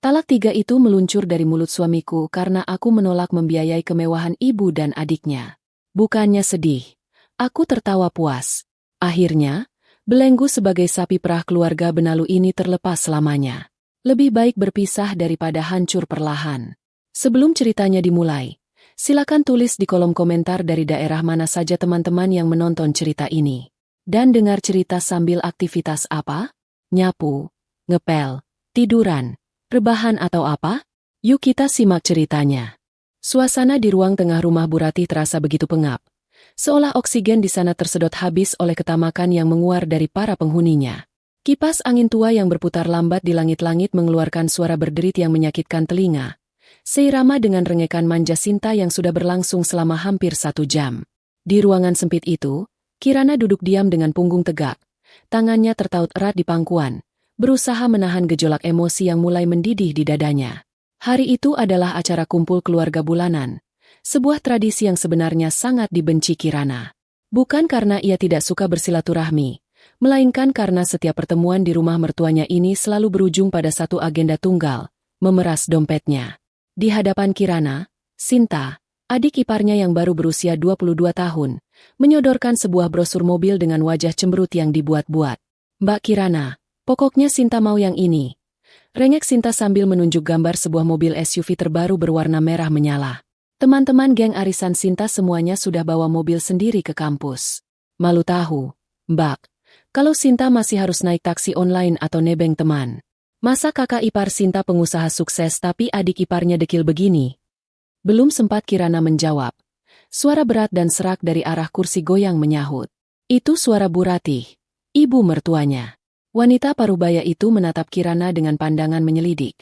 Talak 3 itu meluncur dari mulut suamiku karena aku menolak membiayai kemewahan ibu dan adiknya. Bukannya sedih. Aku tertawa puas. Akhirnya, belenggu sebagai sapi perah keluarga Benalu ini terlepas selamanya. Lebih baik berpisah daripada hancur perlahan. Sebelum ceritanya dimulai, silakan tulis di kolom komentar dari daerah mana saja teman-teman yang menonton cerita ini. Dan dengar cerita sambil aktivitas apa? Nyapu, ngepel, tiduran, rebahan atau apa? Yuk kita simak ceritanya. Suasana di ruang tengah rumah Bu Ratih terasa begitu pengap. Seolah oksigen di sana tersedot habis oleh ketamakan yang menguar dari para penghuninya. Kipas angin tua yang berputar lambat di langit-langit mengeluarkan suara berderit yang menyakitkan telinga. Seirama dengan rengekan manja Sinta yang sudah berlangsung selama hampir 1 jam. Di ruangan sempit itu, Kirana duduk diam dengan punggung tegak. Tangannya tertaut erat di pangkuan, berusaha menahan gejolak emosi yang mulai mendidih di dadanya. Hari itu adalah acara kumpul keluarga bulanan. Sebuah tradisi yang sebenarnya sangat dibenci Kirana. Bukan karena ia tidak suka bersilaturahmi, melainkan karena setiap pertemuan di rumah mertuanya ini selalu berujung pada satu agenda tunggal, memeras dompetnya. Di hadapan Kirana, Sinta, adik iparnya yang baru berusia 22 tahun, menyodorkan sebuah brosur mobil dengan wajah cemberut yang dibuat-buat. "Mbak Kirana, pokoknya Sinta mau yang ini." Rengek Sinta sambil menunjuk gambar sebuah mobil SUV terbaru berwarna merah menyala. Teman-teman geng arisan Sinta semuanya sudah bawa mobil sendiri ke kampus. Malu tahu, Mbak, kalau Sinta masih harus naik taksi online atau nebeng teman. Masa kakak ipar Sinta pengusaha sukses tapi adik iparnya dekil begini? Belum sempat Kirana menjawab. Suara berat dan serak dari arah kursi goyang menyahut. Itu suara Bu Ratih, ibu mertuanya. Wanita parubaya itu menatap Kirana dengan pandangan menyelidik,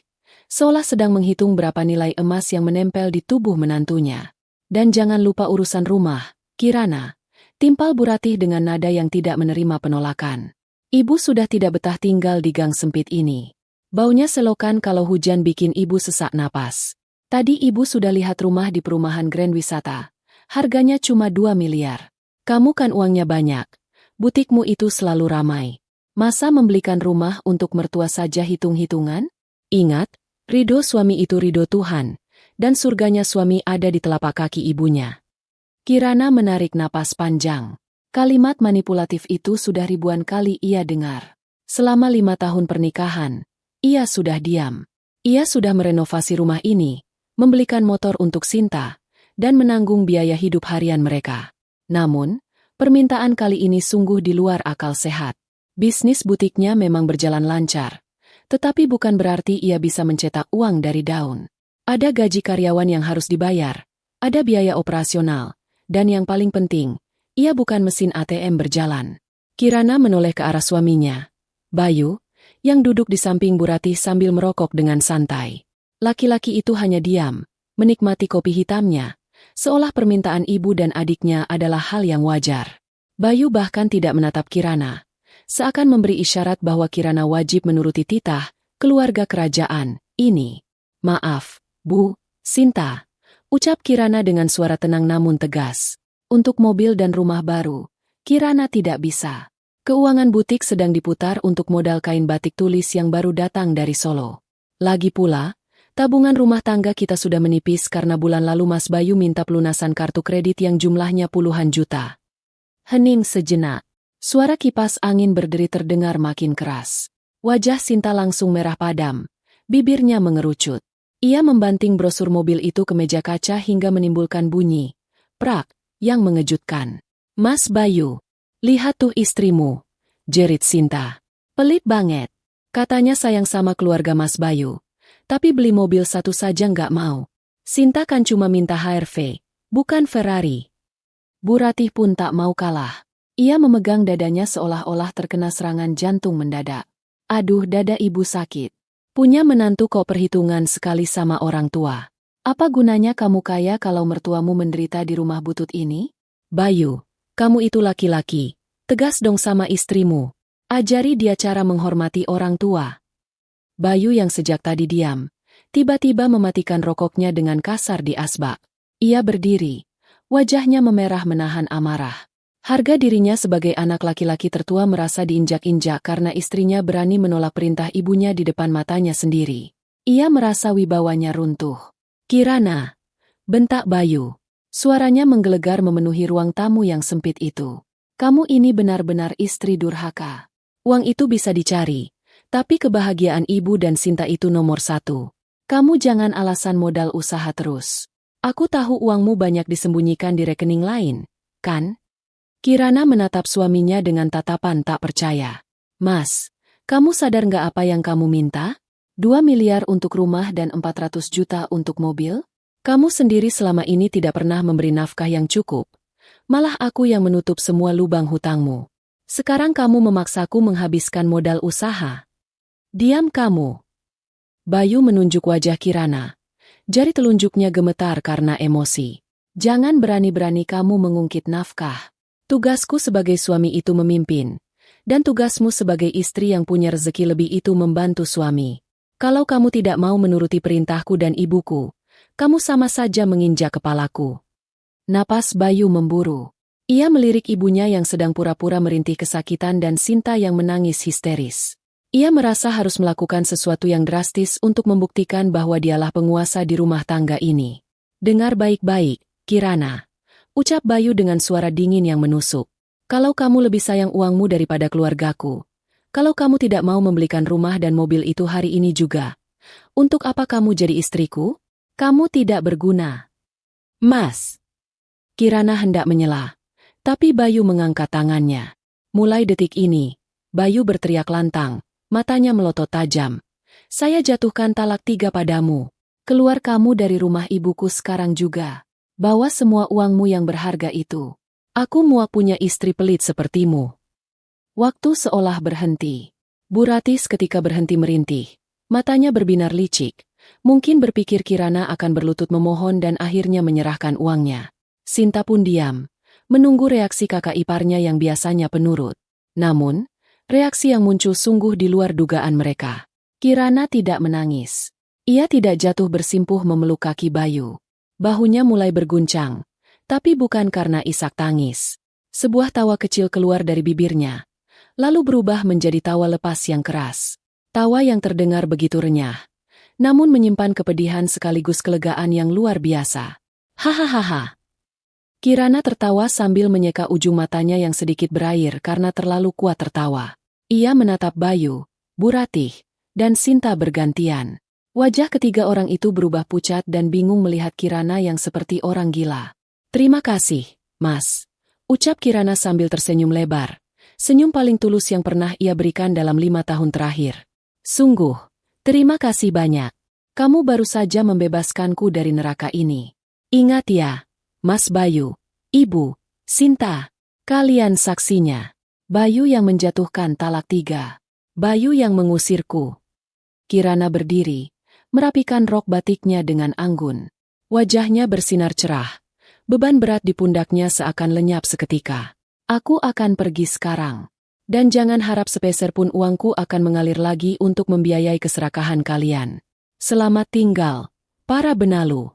seolah sedang menghitung berapa nilai emas yang menempel di tubuh menantunya. "Dan jangan lupa urusan rumah, Kirana," timpal Bu Ratih dengan nada yang tidak menerima penolakan. "Ibu sudah tidak betah tinggal di gang sempit ini. Baunya selokan kalau hujan bikin ibu sesak napas. Tadi ibu sudah lihat rumah di perumahan Grand Wisata. Harganya cuma 2 miliar. Kamu kan uangnya banyak. Butikmu itu selalu ramai. Masa membelikan rumah untuk mertua saja hitung-hitungan? Ingat, ridho suami itu ridho Tuhan, dan surganya suami ada di telapak kaki ibunya." Kirana menarik napas panjang. Kalimat manipulatif itu sudah ribuan kali ia dengar. Selama 5 tahun pernikahan, ia sudah diam. Ia sudah merenovasi rumah ini, membelikan motor untuk Sinta, dan menanggung biaya hidup harian mereka. Namun, permintaan kali ini sungguh di luar akal sehat. Bisnis butiknya memang berjalan lancar, tetapi bukan berarti ia bisa mencetak uang dari daun. Ada gaji karyawan yang harus dibayar, ada biaya operasional, dan yang paling penting, ia bukan mesin ATM berjalan. Kirana menoleh ke arah suaminya, Bayu, yang duduk di samping Bu Ratih sambil merokok dengan santai. Laki-laki itu hanya diam, menikmati kopi hitamnya, seolah permintaan ibu dan adiknya adalah hal yang wajar. Bayu bahkan tidak menatap Kirana, seakan memberi isyarat bahwa Kirana wajib menuruti titah keluarga kerajaan ini. "Maaf, Bu, Sinta," ucap Kirana dengan suara tenang namun tegas. "Untuk mobil dan rumah baru, Kirana tidak bisa. Keuangan butik sedang diputar untuk modal kain batik tulis yang baru datang dari Solo. Lagi pula, tabungan rumah tangga kita sudah menipis karena bulan lalu Mas Bayu minta pelunasan kartu kredit yang jumlahnya puluhan juta." Hening sejenak. Suara kipas angin berderi terdengar makin keras. Wajah Sinta langsung merah padam, bibirnya mengerucut. Ia membanting brosur mobil itu ke meja kaca hingga menimbulkan bunyi prak yang mengejutkan. "Mas Bayu, lihat tuh istrimu," jerit Sinta. "Pelit banget. Katanya sayang sama keluarga Mas Bayu, tapi beli mobil satu saja nggak mau. Sinta kan cuma minta HRV, bukan Ferrari." Bu Ratih pun tak mau kalah. Ia memegang dadanya seolah-olah terkena serangan jantung mendadak. "Aduh, dada ibu sakit. Punya menantu kok perhitungan sekali sama orang tua. Apa gunanya kamu kaya kalau mertuamu menderita di rumah butut ini? Bayu, kamu itu laki-laki. Tegas dong sama istrimu. Ajari dia cara menghormati orang tua." Bayu yang sejak tadi diam, tiba-tiba mematikan rokoknya dengan kasar di asbak. Ia berdiri, wajahnya memerah menahan amarah. Harga dirinya sebagai anak laki-laki tertua merasa diinjak-injak karena istrinya berani menolak perintah ibunya di depan matanya sendiri. Ia merasa wibawanya runtuh. Kirana, bentak Bayu. Suaranya menggelegar memenuhi ruang tamu yang sempit itu. Kamu ini benar-benar istri durhaka. Uang itu bisa dicari, tapi kebahagiaan ibu dan Sinta itu nomor satu. Kamu jangan alasan modal usaha terus. Aku tahu uangmu banyak disembunyikan di rekening lain, kan? Kirana menatap suaminya dengan tatapan tak percaya. Mas, kamu sadar nggak apa yang kamu minta? 2 miliar untuk rumah dan 400 juta untuk mobil? Kamu sendiri selama ini tidak pernah memberi nafkah yang cukup. Malah aku yang menutup semua lubang hutangmu. Sekarang kamu memaksaku menghabiskan modal usaha. Diam kamu. Bayu menunjuk wajah Kirana. Jari telunjuknya gemetar karena emosi. Jangan berani-berani kamu mengungkit nafkah. Tugasku sebagai suami itu memimpin. Dan tugasmu sebagai istri yang punya rezeki lebih itu membantu suami. Kalau kamu tidak mau menuruti perintahku dan ibuku, kamu sama saja menginjak kepalaku. Napas Bayu memburu. Ia melirik ibunya yang sedang pura-pura merintih kesakitan dan Sinta yang menangis histeris. Ia merasa harus melakukan sesuatu yang drastis untuk membuktikan bahwa dialah penguasa di rumah tangga ini. Dengar baik-baik, Kirana. Ucap Bayu dengan suara dingin yang menusuk. Kalau kamu lebih sayang uangmu daripada keluargaku, kalau kamu tidak mau membelikan rumah dan mobil itu hari ini juga, untuk apa kamu jadi istriku? Kamu tidak berguna. Mas. Kirana hendak menyela, tapi Bayu mengangkat tangannya. Mulai detik ini, Bayu berteriak lantang, matanya melotot tajam. Saya jatuhkan talak 3 padamu. Keluar kamu dari rumah ibuku sekarang juga. Bawa semua uangmu yang berharga itu. Aku muak punya istri pelit sepertimu. Waktu seolah berhenti. Bu Ratih ketika berhenti merintih. Matanya berbinar licik. Mungkin berpikir Kirana akan berlutut memohon dan akhirnya menyerahkan uangnya. Sinta pun diam, menunggu reaksi kakak iparnya yang biasanya penurut. Namun, reaksi yang muncul sungguh di luar dugaan mereka. Kirana tidak menangis. Ia tidak jatuh bersimpuh memeluk kaki Bayu. Bahunya mulai berguncang, tapi bukan karena isak tangis. Sebuah tawa kecil keluar dari bibirnya, lalu berubah menjadi tawa lepas yang keras. Tawa yang terdengar begitu renyah, namun menyimpan kepedihan sekaligus kelegaan yang luar biasa. Hahaha. Kirana tertawa sambil menyeka ujung matanya yang sedikit berair karena terlalu kuat tertawa. Ia menatap Bayu, Bu Ratih, dan Sinta bergantian. Wajah ketiga orang itu berubah pucat dan bingung melihat Kirana yang seperti orang gila. Terima kasih, Mas. Ucap Kirana sambil tersenyum lebar. Senyum paling tulus yang pernah ia berikan dalam 5 tahun terakhir. Sungguh, terima kasih banyak. Kamu baru saja membebaskanku dari neraka ini. Ingat ya, Mas Bayu, Ibu, Sinta, kalian saksinya. Bayu yang menjatuhkan talak 3. Bayu yang mengusirku. Kirana berdiri, merapikan rok batiknya dengan anggun. Wajahnya bersinar cerah. Beban berat di pundaknya seakan lenyap seketika. Aku akan pergi sekarang. Dan jangan harap sepeser pun uangku akan mengalir lagi untuk membiayai keserakahan kalian. Selamat tinggal, para benalu.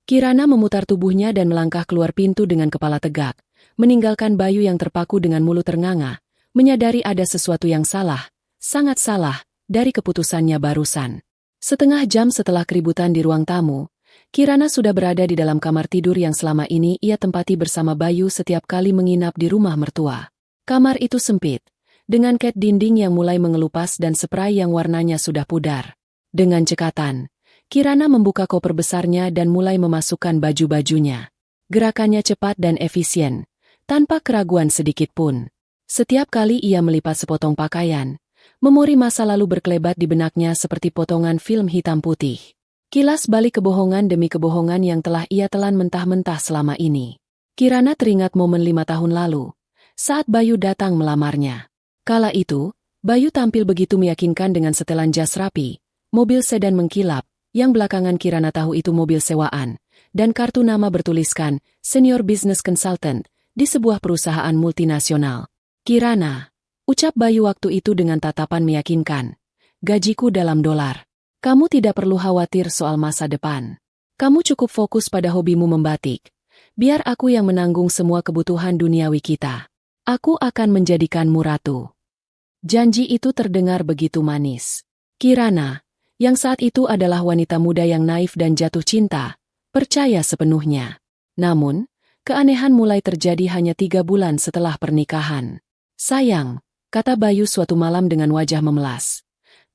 Kirana memutar tubuhnya dan melangkah keluar pintu dengan kepala tegak, meninggalkan Bayu yang terpaku dengan mulut ternganga, menyadari ada sesuatu yang salah, sangat salah, dari keputusannya barusan. Setengah jam setelah keributan di ruang tamu, Kirana sudah berada di dalam kamar tidur yang selama ini ia tempati bersama Bayu setiap kali menginap di rumah mertua. Kamar itu sempit, dengan cat dinding yang mulai mengelupas dan spray yang warnanya sudah pudar. Dengan cekatan, Kirana membuka koper besarnya dan mulai memasukkan baju-bajunya. Gerakannya cepat dan efisien, tanpa keraguan sedikit pun. Setiap kali ia melipat sepotong pakaian, memori masa lalu berkelebat di benaknya seperti potongan film hitam putih. Kilas balik kebohongan demi kebohongan yang telah ia telan mentah-mentah selama ini. Kirana teringat momen 5 tahun lalu, saat Bayu datang melamarnya. Kala itu, Bayu tampil begitu meyakinkan dengan setelan jas rapi, mobil sedan mengkilap, yang belakangan Kirana tahu itu mobil sewaan, dan kartu nama bertuliskan Senior Business Consultant di sebuah perusahaan multinasional. Kirana, ucap Bayu waktu itu dengan tatapan meyakinkan. Gajiku dalam dolar. Kamu tidak perlu khawatir soal masa depan. Kamu cukup fokus pada hobimu membatik. Biar aku yang menanggung semua kebutuhan duniawi kita. Aku akan menjadikanmu ratu. Janji itu terdengar begitu manis. Kirana, Yang saat itu adalah wanita muda yang naif dan jatuh cinta, percaya sepenuhnya. Namun, keanehan mulai terjadi hanya 3 bulan setelah pernikahan. Sayang, kata Bayu suatu malam dengan wajah memelas.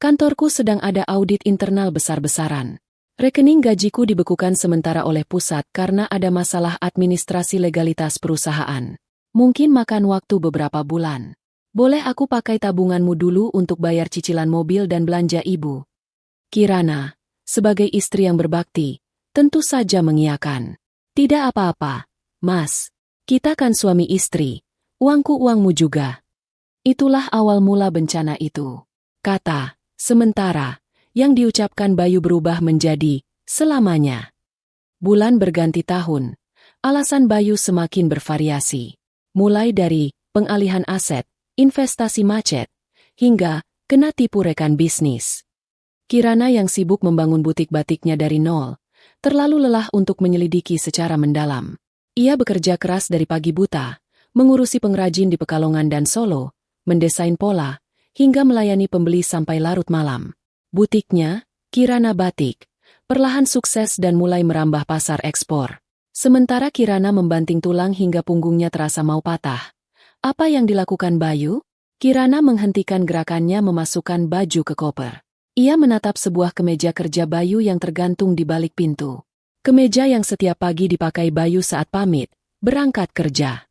Kantorku sedang ada audit internal besar-besaran. Rekening gajiku dibekukan sementara oleh pusat karena ada masalah administrasi legalitas perusahaan. Mungkin makan waktu beberapa bulan. Boleh aku pakai tabunganmu dulu untuk bayar cicilan mobil dan belanja ibu? Kirana, sebagai istri yang berbakti, tentu saja mengiyakan. Tidak apa-apa, Mas. Kita kan suami istri. Uangku uangmu juga. Itulah awal mula bencana itu. Kata, sementara, yang diucapkan Bayu berubah menjadi, selamanya. Bulan berganti tahun. Alasan Bayu semakin bervariasi. Mulai dari pengalihan aset, investasi macet, hingga kena tipu rekan bisnis. Kirana yang sibuk membangun butik batiknya dari nol, terlalu lelah untuk menyelidiki secara mendalam. Ia bekerja keras dari pagi buta, mengurusi pengrajin di Pekalongan dan Solo, mendesain pola, hingga melayani pembeli sampai larut malam. Butiknya, Kirana Batik, perlahan sukses dan mulai merambah pasar ekspor. Sementara Kirana membanting tulang hingga punggungnya terasa mau patah. Apa yang dilakukan Bayu? Kirana menghentikan gerakannya memasukkan baju ke koper. Ia menatap sebuah kemeja kerja Bayu yang tergantung di balik pintu. Kemeja yang setiap pagi dipakai Bayu saat pamit, berangkat kerja.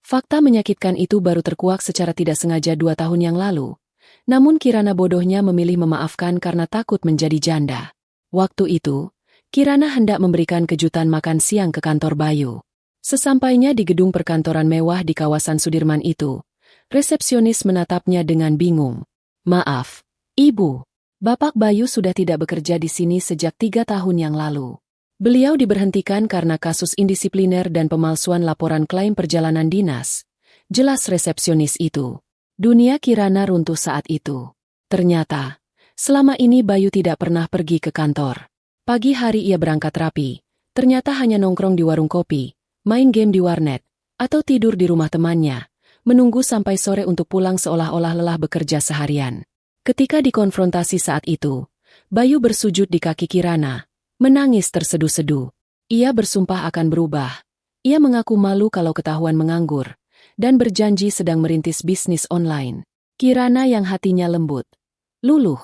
Fakta menyakitkan itu baru terkuak secara tidak sengaja 2 tahun yang lalu. Namun Kirana bodohnya memilih memaafkan karena takut menjadi janda. Waktu itu, Kirana hendak memberikan kejutan makan siang ke kantor Bayu. Sesampainya di gedung perkantoran mewah di kawasan Sudirman itu, resepsionis menatapnya dengan bingung. Maaf, Ibu. Bapak Bayu sudah tidak bekerja di sini sejak 3 tahun yang lalu. Beliau diberhentikan karena kasus indisipliner dan pemalsuan laporan klaim perjalanan dinas. Jelas resepsionis itu. Dunia Kirana runtuh saat itu. Ternyata, selama ini Bayu tidak pernah pergi ke kantor. Pagi hari ia berangkat rapi. Ternyata hanya nongkrong di warung kopi, main game di warnet, atau tidur di rumah temannya, menunggu sampai sore untuk pulang seolah-olah lelah bekerja seharian. Ketika dikonfrontasi saat itu, Bayu bersujud di kaki Kirana, menangis terseduh-seduh. Ia bersumpah akan berubah. Ia mengaku malu kalau ketahuan menganggur, dan berjanji sedang merintis bisnis online. Kirana yang hatinya lembut, luluh.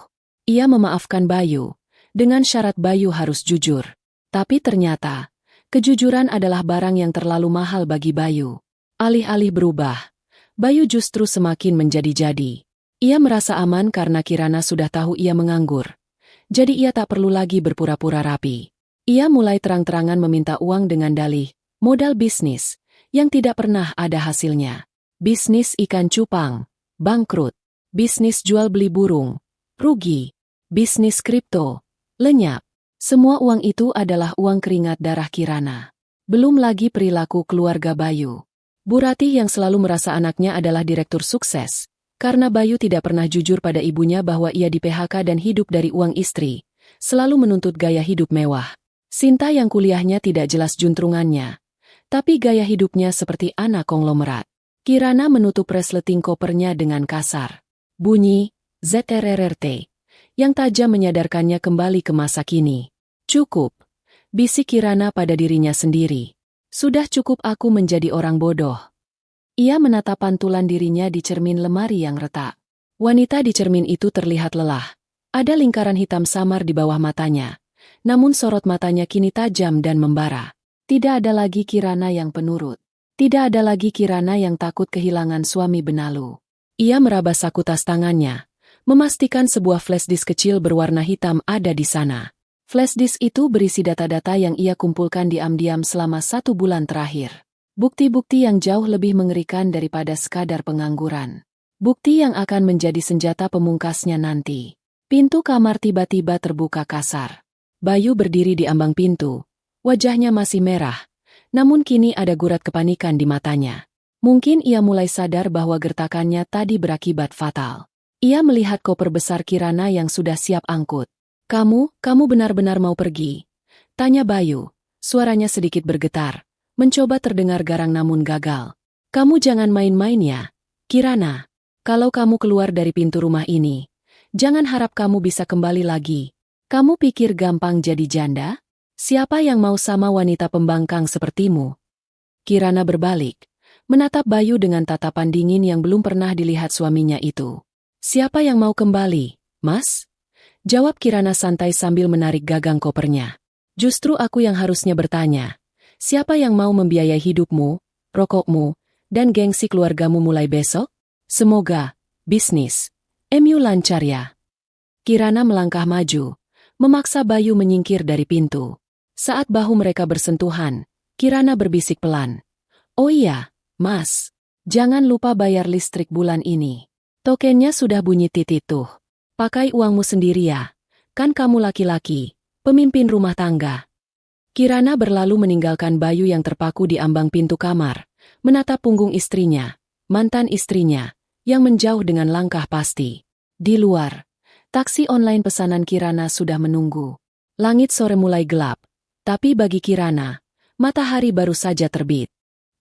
Ia memaafkan Bayu, dengan syarat Bayu harus jujur. Tapi ternyata, kejujuran adalah barang yang terlalu mahal bagi Bayu. Alih-alih berubah, Bayu justru semakin menjadi-jadi. Ia merasa aman karena Kirana sudah tahu ia menganggur. Jadi ia tak perlu lagi berpura-pura rapi. Ia mulai terang-terangan meminta uang dengan dalih, modal bisnis, yang tidak pernah ada hasilnya. Bisnis ikan cupang, bangkrut. Bisnis jual beli burung, rugi. Bisnis kripto, lenyap. Semua uang itu adalah uang keringat darah Kirana. Belum lagi perilaku keluarga Bayu. Bu Ratih yang selalu merasa anaknya adalah direktur sukses. Karena Bayu tidak pernah jujur pada ibunya bahwa ia di-PHK dan hidup dari uang istri, selalu menuntut gaya hidup mewah. Sinta yang kuliahnya tidak jelas juntrungannya, tapi gaya hidupnya seperti anak konglomerat. Kirana menutup resleting kopernya dengan kasar. Bunyi, ZRRRT, yang tajam menyadarkannya kembali ke masa kini. Cukup, bisik Kirana pada dirinya sendiri. Sudah cukup aku menjadi orang bodoh. Ia menatap pantulan dirinya di cermin lemari yang retak. Wanita di cermin itu terlihat lelah. Ada lingkaran hitam samar di bawah matanya. Namun sorot matanya kini tajam dan membara. Tidak ada lagi Kirana yang penurut. Tidak ada lagi Kirana yang takut kehilangan suami benalu. Ia meraba saku tas tangannya, memastikan sebuah flash disk kecil berwarna hitam ada di sana. Flash disk itu berisi data-data yang ia kumpulkan diam-diam selama 1 bulan terakhir. Bukti-bukti yang jauh lebih mengerikan daripada sekadar pengangguran. Bukti yang akan menjadi senjata pemungkasnya nanti. Pintu kamar tiba-tiba terbuka kasar. Bayu berdiri di ambang pintu. Wajahnya masih merah. Namun kini ada gurat kepanikan di matanya. Mungkin ia mulai sadar bahwa gertakannya tadi berakibat fatal. Ia melihat koper besar Kirana yang sudah siap angkut. Kamu benar-benar mau pergi? Tanya Bayu. Suaranya sedikit bergetar. Mencoba terdengar garang namun gagal. Kamu jangan main-main ya, Kirana. Kalau kamu keluar dari pintu rumah ini, jangan harap kamu bisa kembali lagi. Kamu pikir gampang jadi janda? Siapa yang mau sama wanita pembangkang sepertimu? Kirana berbalik, menatap Bayu dengan tatapan dingin yang belum pernah dilihat suaminya itu. Siapa yang mau kembali, Mas? Jawab Kirana santai sambil menarik gagang kopernya. Justru aku yang harusnya bertanya. Siapa yang mau membiayai hidupmu, rokokmu, dan gengsi keluargamu mulai besok? Semoga bisnis MU lancar ya. Kirana melangkah maju, memaksa Bayu menyingkir dari pintu. Saat bahu mereka bersentuhan, Kirana berbisik pelan. Oh iya, Mas. Jangan lupa bayar listrik bulan ini. Tokennya sudah bunyi titit tuh. Pakai uangmu sendiri ya. Kan kamu laki-laki, pemimpin rumah tangga. Kirana berlalu meninggalkan Bayu yang terpaku di ambang pintu kamar, menatap punggung istrinya, mantan istrinya, yang menjauh dengan langkah pasti. Di luar, taksi online pesanan Kirana sudah menunggu. Langit sore mulai gelap, tapi bagi Kirana, matahari baru saja terbit.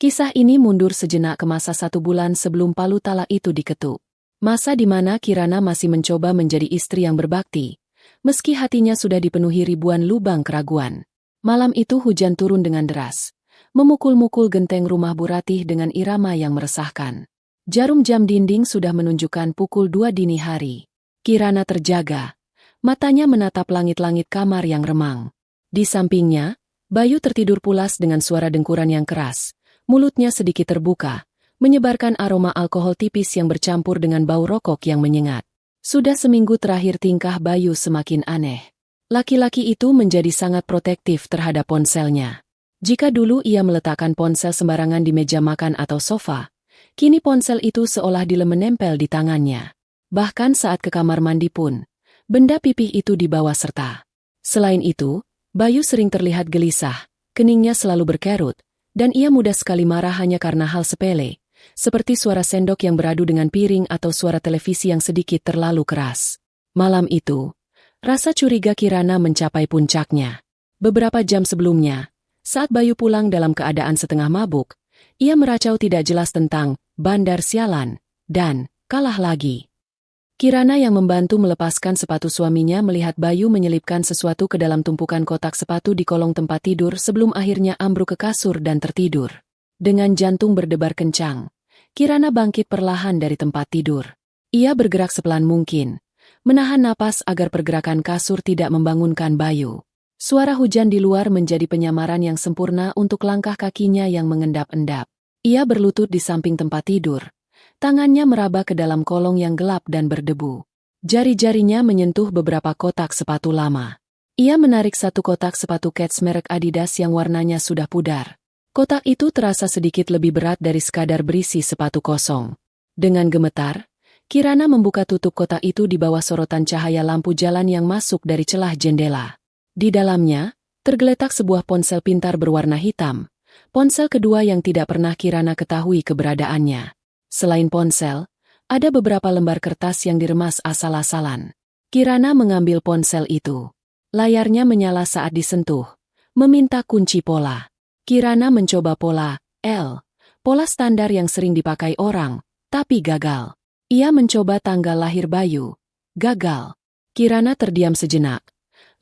Kisah ini mundur sejenak ke masa 1 bulan sebelum palu talak itu diketuk. Masa di mana Kirana masih mencoba menjadi istri yang berbakti, meski hatinya sudah dipenuhi ribuan lubang keraguan. Malam itu hujan turun dengan deras, memukul-mukul genteng rumah Bu Ratih dengan irama yang meresahkan. Jarum jam dinding sudah menunjukkan pukul 2 dini hari. Kirana terjaga, matanya menatap langit-langit kamar yang remang. Di sampingnya, Bayu tertidur pulas dengan suara dengkuran yang keras, mulutnya sedikit terbuka, menyebarkan aroma alkohol tipis yang bercampur dengan bau rokok yang menyengat. Sudah seminggu terakhir tingkah Bayu semakin aneh. Laki-laki itu menjadi sangat protektif terhadap ponselnya. Jika dulu ia meletakkan ponsel sembarangan di meja makan atau sofa, kini ponsel itu seolah menempel di tangannya. Bahkan saat ke kamar mandi pun, benda pipih itu dibawa serta. Selain itu, Bayu sering terlihat gelisah, keningnya selalu berkerut, dan ia mudah sekali marah hanya karena hal sepele, seperti suara sendok yang beradu dengan piring atau suara televisi yang sedikit terlalu keras. Malam itu, rasa curiga Kirana mencapai puncaknya. Beberapa jam sebelumnya, saat Bayu pulang dalam keadaan setengah mabuk, ia meracau tidak jelas tentang bandar sialan, dan kalah lagi. Kirana yang membantu melepaskan sepatu suaminya melihat Bayu menyelipkan sesuatu ke dalam tumpukan kotak sepatu di kolong tempat tidur sebelum akhirnya ambruk ke kasur dan tertidur. Dengan jantung berdebar kencang, Kirana bangkit perlahan dari tempat tidur. Ia bergerak sepelan mungkin, menahan napas agar pergerakan kasur tidak membangunkan Bayu. Suara hujan di luar menjadi penyamaran yang sempurna untuk langkah kakinya yang mengendap-endap. Ia berlutut di samping tempat tidur. Tangannya meraba ke dalam kolong yang gelap dan berdebu. Jari-jarinya menyentuh beberapa kotak sepatu lama. Ia menarik satu kotak sepatu Keds merek Adidas yang warnanya sudah pudar. Kotak itu terasa sedikit lebih berat dari sekadar berisi sepatu kosong. Dengan gemetar, Kirana membuka tutup kotak itu di bawah sorotan cahaya lampu jalan yang masuk dari celah jendela. Di dalamnya, tergeletak sebuah ponsel pintar berwarna hitam. Ponsel kedua yang tidak pernah Kirana ketahui keberadaannya. Selain ponsel, ada beberapa lembar kertas yang diremas asal-asalan. Kirana mengambil ponsel itu. Layarnya menyala saat disentuh. Meminta kunci pola. Kirana mencoba pola L. Pola standar yang sering dipakai orang, tapi gagal. Ia mencoba tanggal lahir Bayu. Gagal. Kirana terdiam sejenak.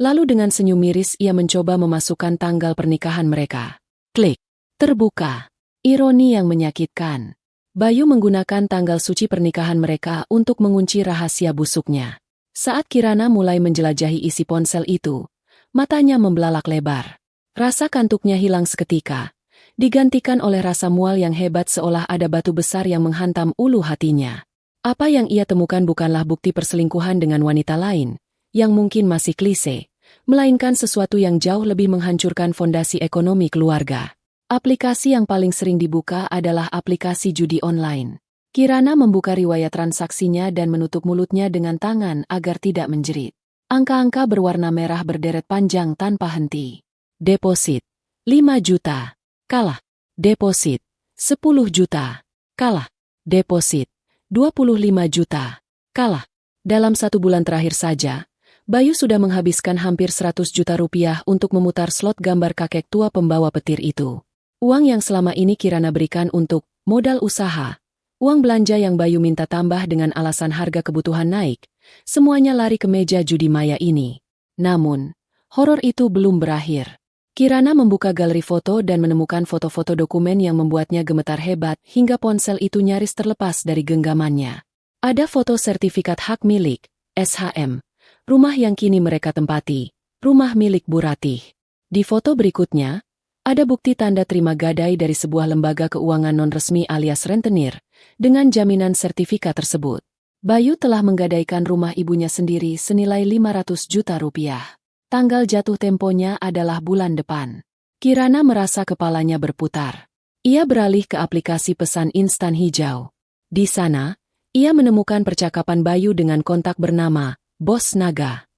Lalu dengan senyum miris ia mencoba memasukkan tanggal pernikahan mereka. Klik. Terbuka. Ironi yang menyakitkan. Bayu menggunakan tanggal suci pernikahan mereka untuk mengunci rahasia busuknya. Saat Kirana mulai menjelajahi isi ponsel itu, matanya membelalak lebar. Rasa kantuknya hilang seketika, digantikan oleh rasa mual yang hebat seolah ada batu besar yang menghantam ulu hatinya. Apa yang ia temukan bukanlah bukti perselingkuhan dengan wanita lain, yang mungkin masih klise, melainkan sesuatu yang jauh lebih menghancurkan fondasi ekonomi keluarga. Aplikasi yang paling sering dibuka adalah aplikasi judi online. Kirana membuka riwayat transaksinya dan menutup mulutnya dengan tangan agar tidak menjerit. Angka-angka berwarna merah berderet panjang tanpa henti. Deposit 5 juta. Kalah. Deposit 10 juta. Kalah. Deposit 25 juta. Kalah. Dalam 1 bulan terakhir saja, Bayu sudah menghabiskan hampir 100 juta rupiah untuk memutar slot gambar kakek tua pembawa petir itu. Uang yang selama ini Kirana berikan untuk modal usaha, uang belanja yang Bayu minta tambah dengan alasan harga kebutuhan naik, semuanya lari ke meja judi maya ini. Namun, horor itu belum berakhir. Kirana membuka galeri foto dan menemukan foto-foto dokumen yang membuatnya gemetar hebat hingga ponsel itu nyaris terlepas dari genggamannya. Ada foto sertifikat hak milik, SHM, rumah yang kini mereka tempati, rumah milik Bu Ratih. Di foto berikutnya, ada bukti tanda terima gadai dari sebuah lembaga keuangan non-resmi alias rentenir, dengan jaminan sertifikat tersebut. Bayu telah menggadaikan rumah ibunya sendiri senilai 500 juta rupiah. Tanggal jatuh temponya adalah bulan depan. Kirana merasa kepalanya berputar. Ia beralih ke aplikasi pesan instan hijau. Di sana, ia menemukan percakapan Bayu dengan kontak bernama Bos Naga.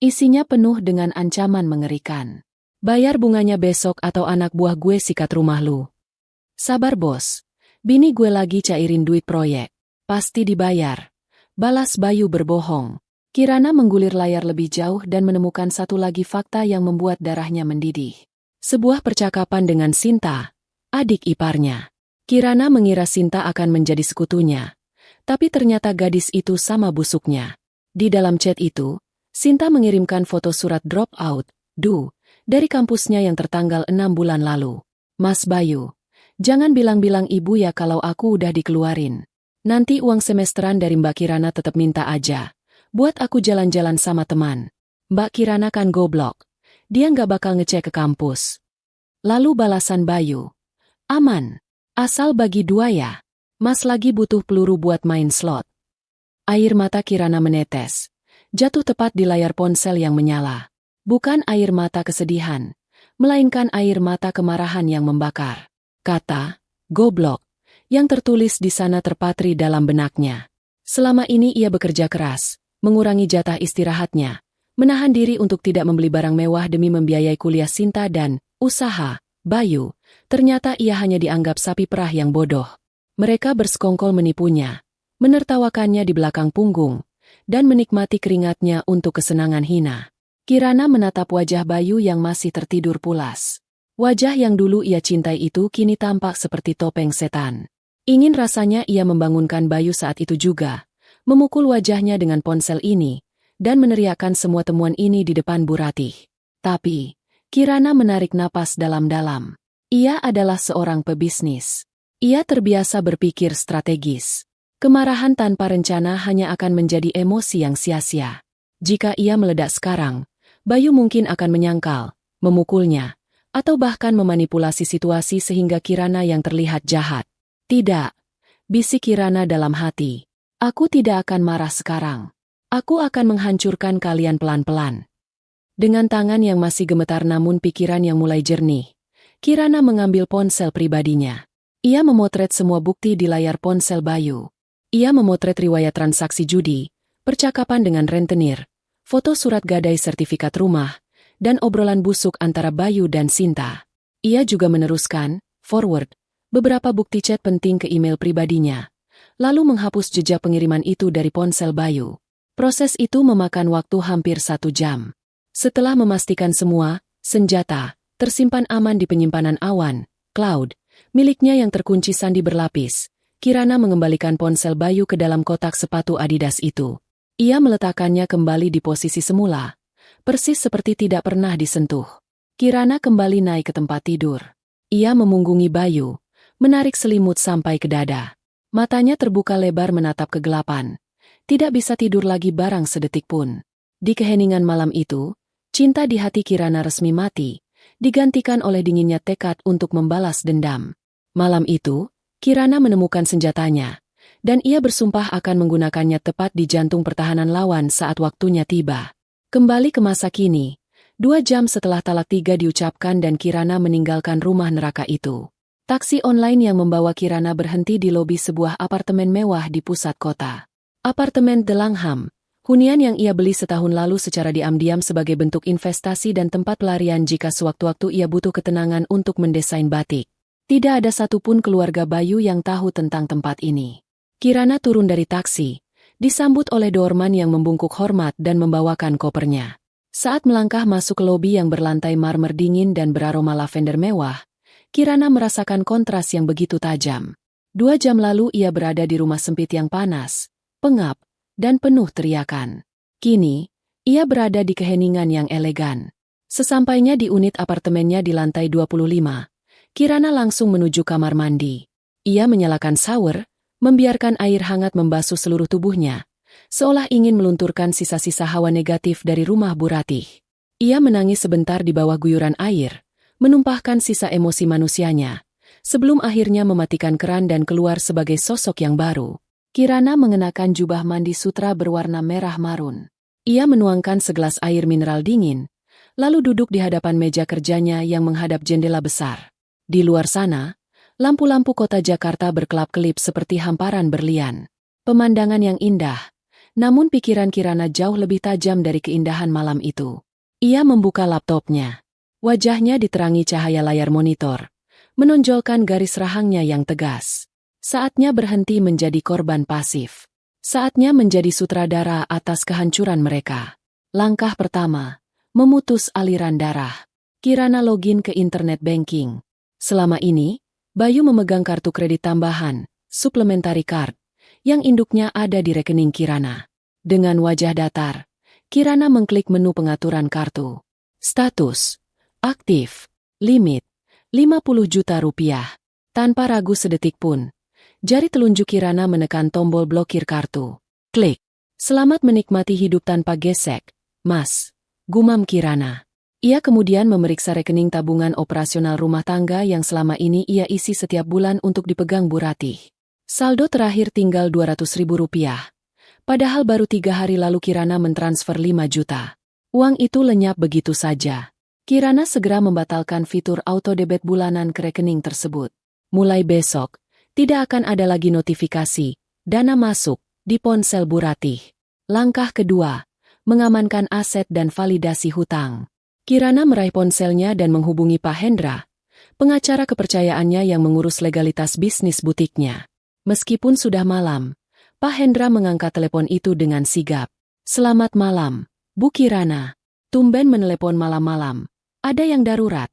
Isinya penuh dengan ancaman mengerikan. Bayar bunganya besok atau anak buah gue sikat rumah lu. Sabar bos. Bini gue lagi cairin duit proyek. Pasti dibayar. Balas Bayu berbohong. Kirana menggulir layar lebih jauh dan menemukan satu lagi fakta yang membuat darahnya mendidih. Sebuah percakapan dengan Sinta, adik iparnya. Kirana mengira Sinta akan menjadi sekutunya. Tapi ternyata gadis itu sama busuknya. Di dalam chat itu, Sinta mengirimkan foto surat drop out, dari kampusnya yang tertanggal 6 bulan lalu. Mas Bayu, jangan bilang-bilang ibu ya kalau aku udah dikeluarin. Nanti uang semesteran dari Mbak Kirana tetap minta aja. Buat aku jalan-jalan sama teman. Mbak Kirana kan goblok. Dia nggak bakal ngecek ke kampus. Lalu balasan Bayu. Aman. Asal bagi 2 ya. Mas lagi butuh peluru buat main slot. Air mata Kirana menetes. Jatuh tepat di layar ponsel yang menyala. Bukan air mata kesedihan. Melainkan air mata kemarahan yang membakar. Kata, goblok, yang tertulis di sana terpatri dalam benaknya. Selama ini ia bekerja keras. Mengurangi jatah istirahatnya, menahan diri untuk tidak membeli barang mewah demi membiayai kuliah Sinta dan usaha Bayu. Ternyata ia hanya dianggap sapi perah yang bodoh. Mereka bersekongkol menipunya, menertawakannya di belakang punggung, dan menikmati keringatnya untuk kesenangan hina. Kirana menatap wajah Bayu yang masih tertidur pulas. Wajah yang dulu ia cintai itu kini tampak seperti topeng setan. Ingin rasanya ia membangunkan Bayu saat itu juga. Memukul wajahnya dengan ponsel ini, dan meneriakkan semua temuan ini di depan Bu Ratih. Tapi, Kirana menarik napas dalam-dalam. Ia adalah seorang pebisnis. Ia terbiasa berpikir strategis. Kemarahan tanpa rencana hanya akan menjadi emosi yang sia-sia. Jika ia meledak sekarang, Bayu mungkin akan menyangkal, memukulnya, atau bahkan memanipulasi situasi sehingga Kirana yang terlihat jahat. Tidak, bisik Kirana dalam hati. Aku tidak akan marah sekarang. Aku akan menghancurkan kalian pelan-pelan. Dengan tangan yang masih gemetar namun pikiran yang mulai jernih, Kirana mengambil ponsel pribadinya. Ia memotret semua bukti di layar ponsel Bayu. Ia memotret riwayat transaksi judi, percakapan dengan rentenir, foto surat gadai sertifikat rumah, dan obrolan busuk antara Bayu dan Sinta. Ia juga meneruskan, forward, beberapa bukti chat penting ke email pribadinya. Lalu menghapus jejak pengiriman itu dari ponsel Bayu. Proses itu memakan waktu hampir 1 jam. Setelah memastikan semua, senjata, tersimpan aman di penyimpanan awan, cloud, miliknya yang terkunci sandi berlapis, Kirana mengembalikan ponsel Bayu ke dalam kotak sepatu Adidas itu. Ia meletakkannya kembali di posisi semula, persis seperti tidak pernah disentuh. Kirana kembali naik ke tempat tidur. Ia memunggungi Bayu, menarik selimut sampai ke dada. Matanya terbuka lebar menatap kegelapan. Tidak bisa tidur lagi barang sedetik pun. Di keheningan malam itu, cinta di hati Kirana resmi mati, digantikan oleh dinginnya tekad untuk membalas dendam. Malam itu, Kirana menemukan senjatanya, dan ia bersumpah akan menggunakannya tepat di jantung pertahanan lawan saat waktunya tiba. Kembali ke masa kini, 2 jam setelah talak 3 diucapkan dan Kirana meninggalkan rumah neraka itu. Taksi online yang membawa Kirana berhenti di lobi sebuah apartemen mewah di pusat kota. Apartemen The Langham, hunian yang ia beli setahun lalu secara diam-diam sebagai bentuk investasi dan tempat pelarian jika sewaktu-waktu ia butuh ketenangan untuk mendesain batik. Tidak ada satupun keluarga Bayu yang tahu tentang tempat ini. Kirana turun dari taksi, disambut oleh doorman yang membungkuk hormat dan membawakan kopernya. Saat melangkah masuk ke lobi yang berlantai marmer dingin dan beraroma lavender mewah, Kirana merasakan kontras yang begitu tajam. 2 jam lalu ia berada di rumah sempit yang panas, pengap, dan penuh teriakan. Kini, Ia berada di keheningan yang elegan. Sesampainya di unit apartemennya di lantai 25, Kirana langsung menuju kamar mandi. Ia menyalakan shower, membiarkan air hangat membasuh seluruh tubuhnya, seolah ingin melunturkan sisa-sisa hawa negatif dari rumah Bu Ratih. Ia menangis sebentar di bawah guyuran air, menumpahkan sisa emosi manusianya, sebelum akhirnya mematikan keran dan keluar sebagai sosok yang baru. Kirana mengenakan jubah mandi sutra berwarna merah marun. Ia menuangkan segelas air mineral dingin, lalu duduk di hadapan meja kerjanya yang menghadap jendela besar. Di luar sana, lampu-lampu kota Jakarta berkelap-kelip seperti hamparan berlian. Pemandangan yang indah, namun pikiran Kirana jauh lebih tajam dari keindahan malam itu. Ia membuka laptopnya. Wajahnya diterangi cahaya layar monitor, menonjolkan garis rahangnya yang tegas. Saatnya berhenti menjadi korban pasif. Saatnya menjadi sutradara atas kehancuran mereka. Langkah pertama, memutus aliran darah. Kirana login ke internet banking. Selama ini, Bayu memegang kartu kredit tambahan, supplementary card, yang induknya ada di rekening Kirana. Dengan wajah datar, Kirana mengklik menu pengaturan kartu. Status, aktif, limit, 50 juta rupiah. Tanpa ragu sedetik pun, jari telunjuk Kirana menekan tombol blokir kartu. Klik. Selamat menikmati hidup tanpa gesek, Mas. Gumam Kirana. Ia kemudian memeriksa rekening tabungan operasional rumah tangga yang selama ini ia isi setiap bulan untuk dipegang Bu Ratih. Saldo terakhir tinggal 200.000 rupiah. Padahal baru 3 hari lalu Kirana mentransfer 5 juta. Uang itu lenyap begitu saja. Kirana segera membatalkan fitur auto debit bulanan ke rekening tersebut. Mulai besok, tidak akan ada lagi notifikasi, dana masuk, di ponsel Bu Ratih. Langkah kedua, mengamankan aset dan validasi hutang. Kirana meraih ponselnya dan menghubungi Pak Hendra, pengacara kepercayaannya yang mengurus legalitas bisnis butiknya. Meskipun sudah malam, Pak Hendra mengangkat telepon itu dengan sigap. Selamat malam, Bu Kirana. Tumben menelepon malam-malam. Ada yang darurat?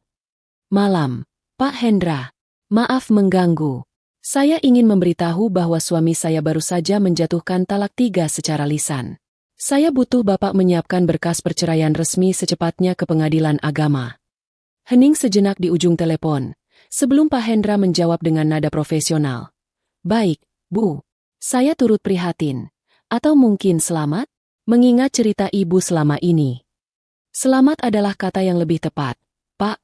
Malam, Pak Hendra. Maaf mengganggu. Saya ingin memberitahu bahwa suami saya baru saja menjatuhkan talak 3 secara lisan. Saya butuh Bapak menyiapkan berkas perceraian resmi secepatnya ke pengadilan agama. Hening sejenak di ujung telepon, sebelum Pak Hendra menjawab dengan nada profesional. Baik, Bu. Saya turut prihatin. Atau mungkin selamat? Mengingat cerita Ibu selama ini. Selamat adalah kata yang lebih tepat, Pak.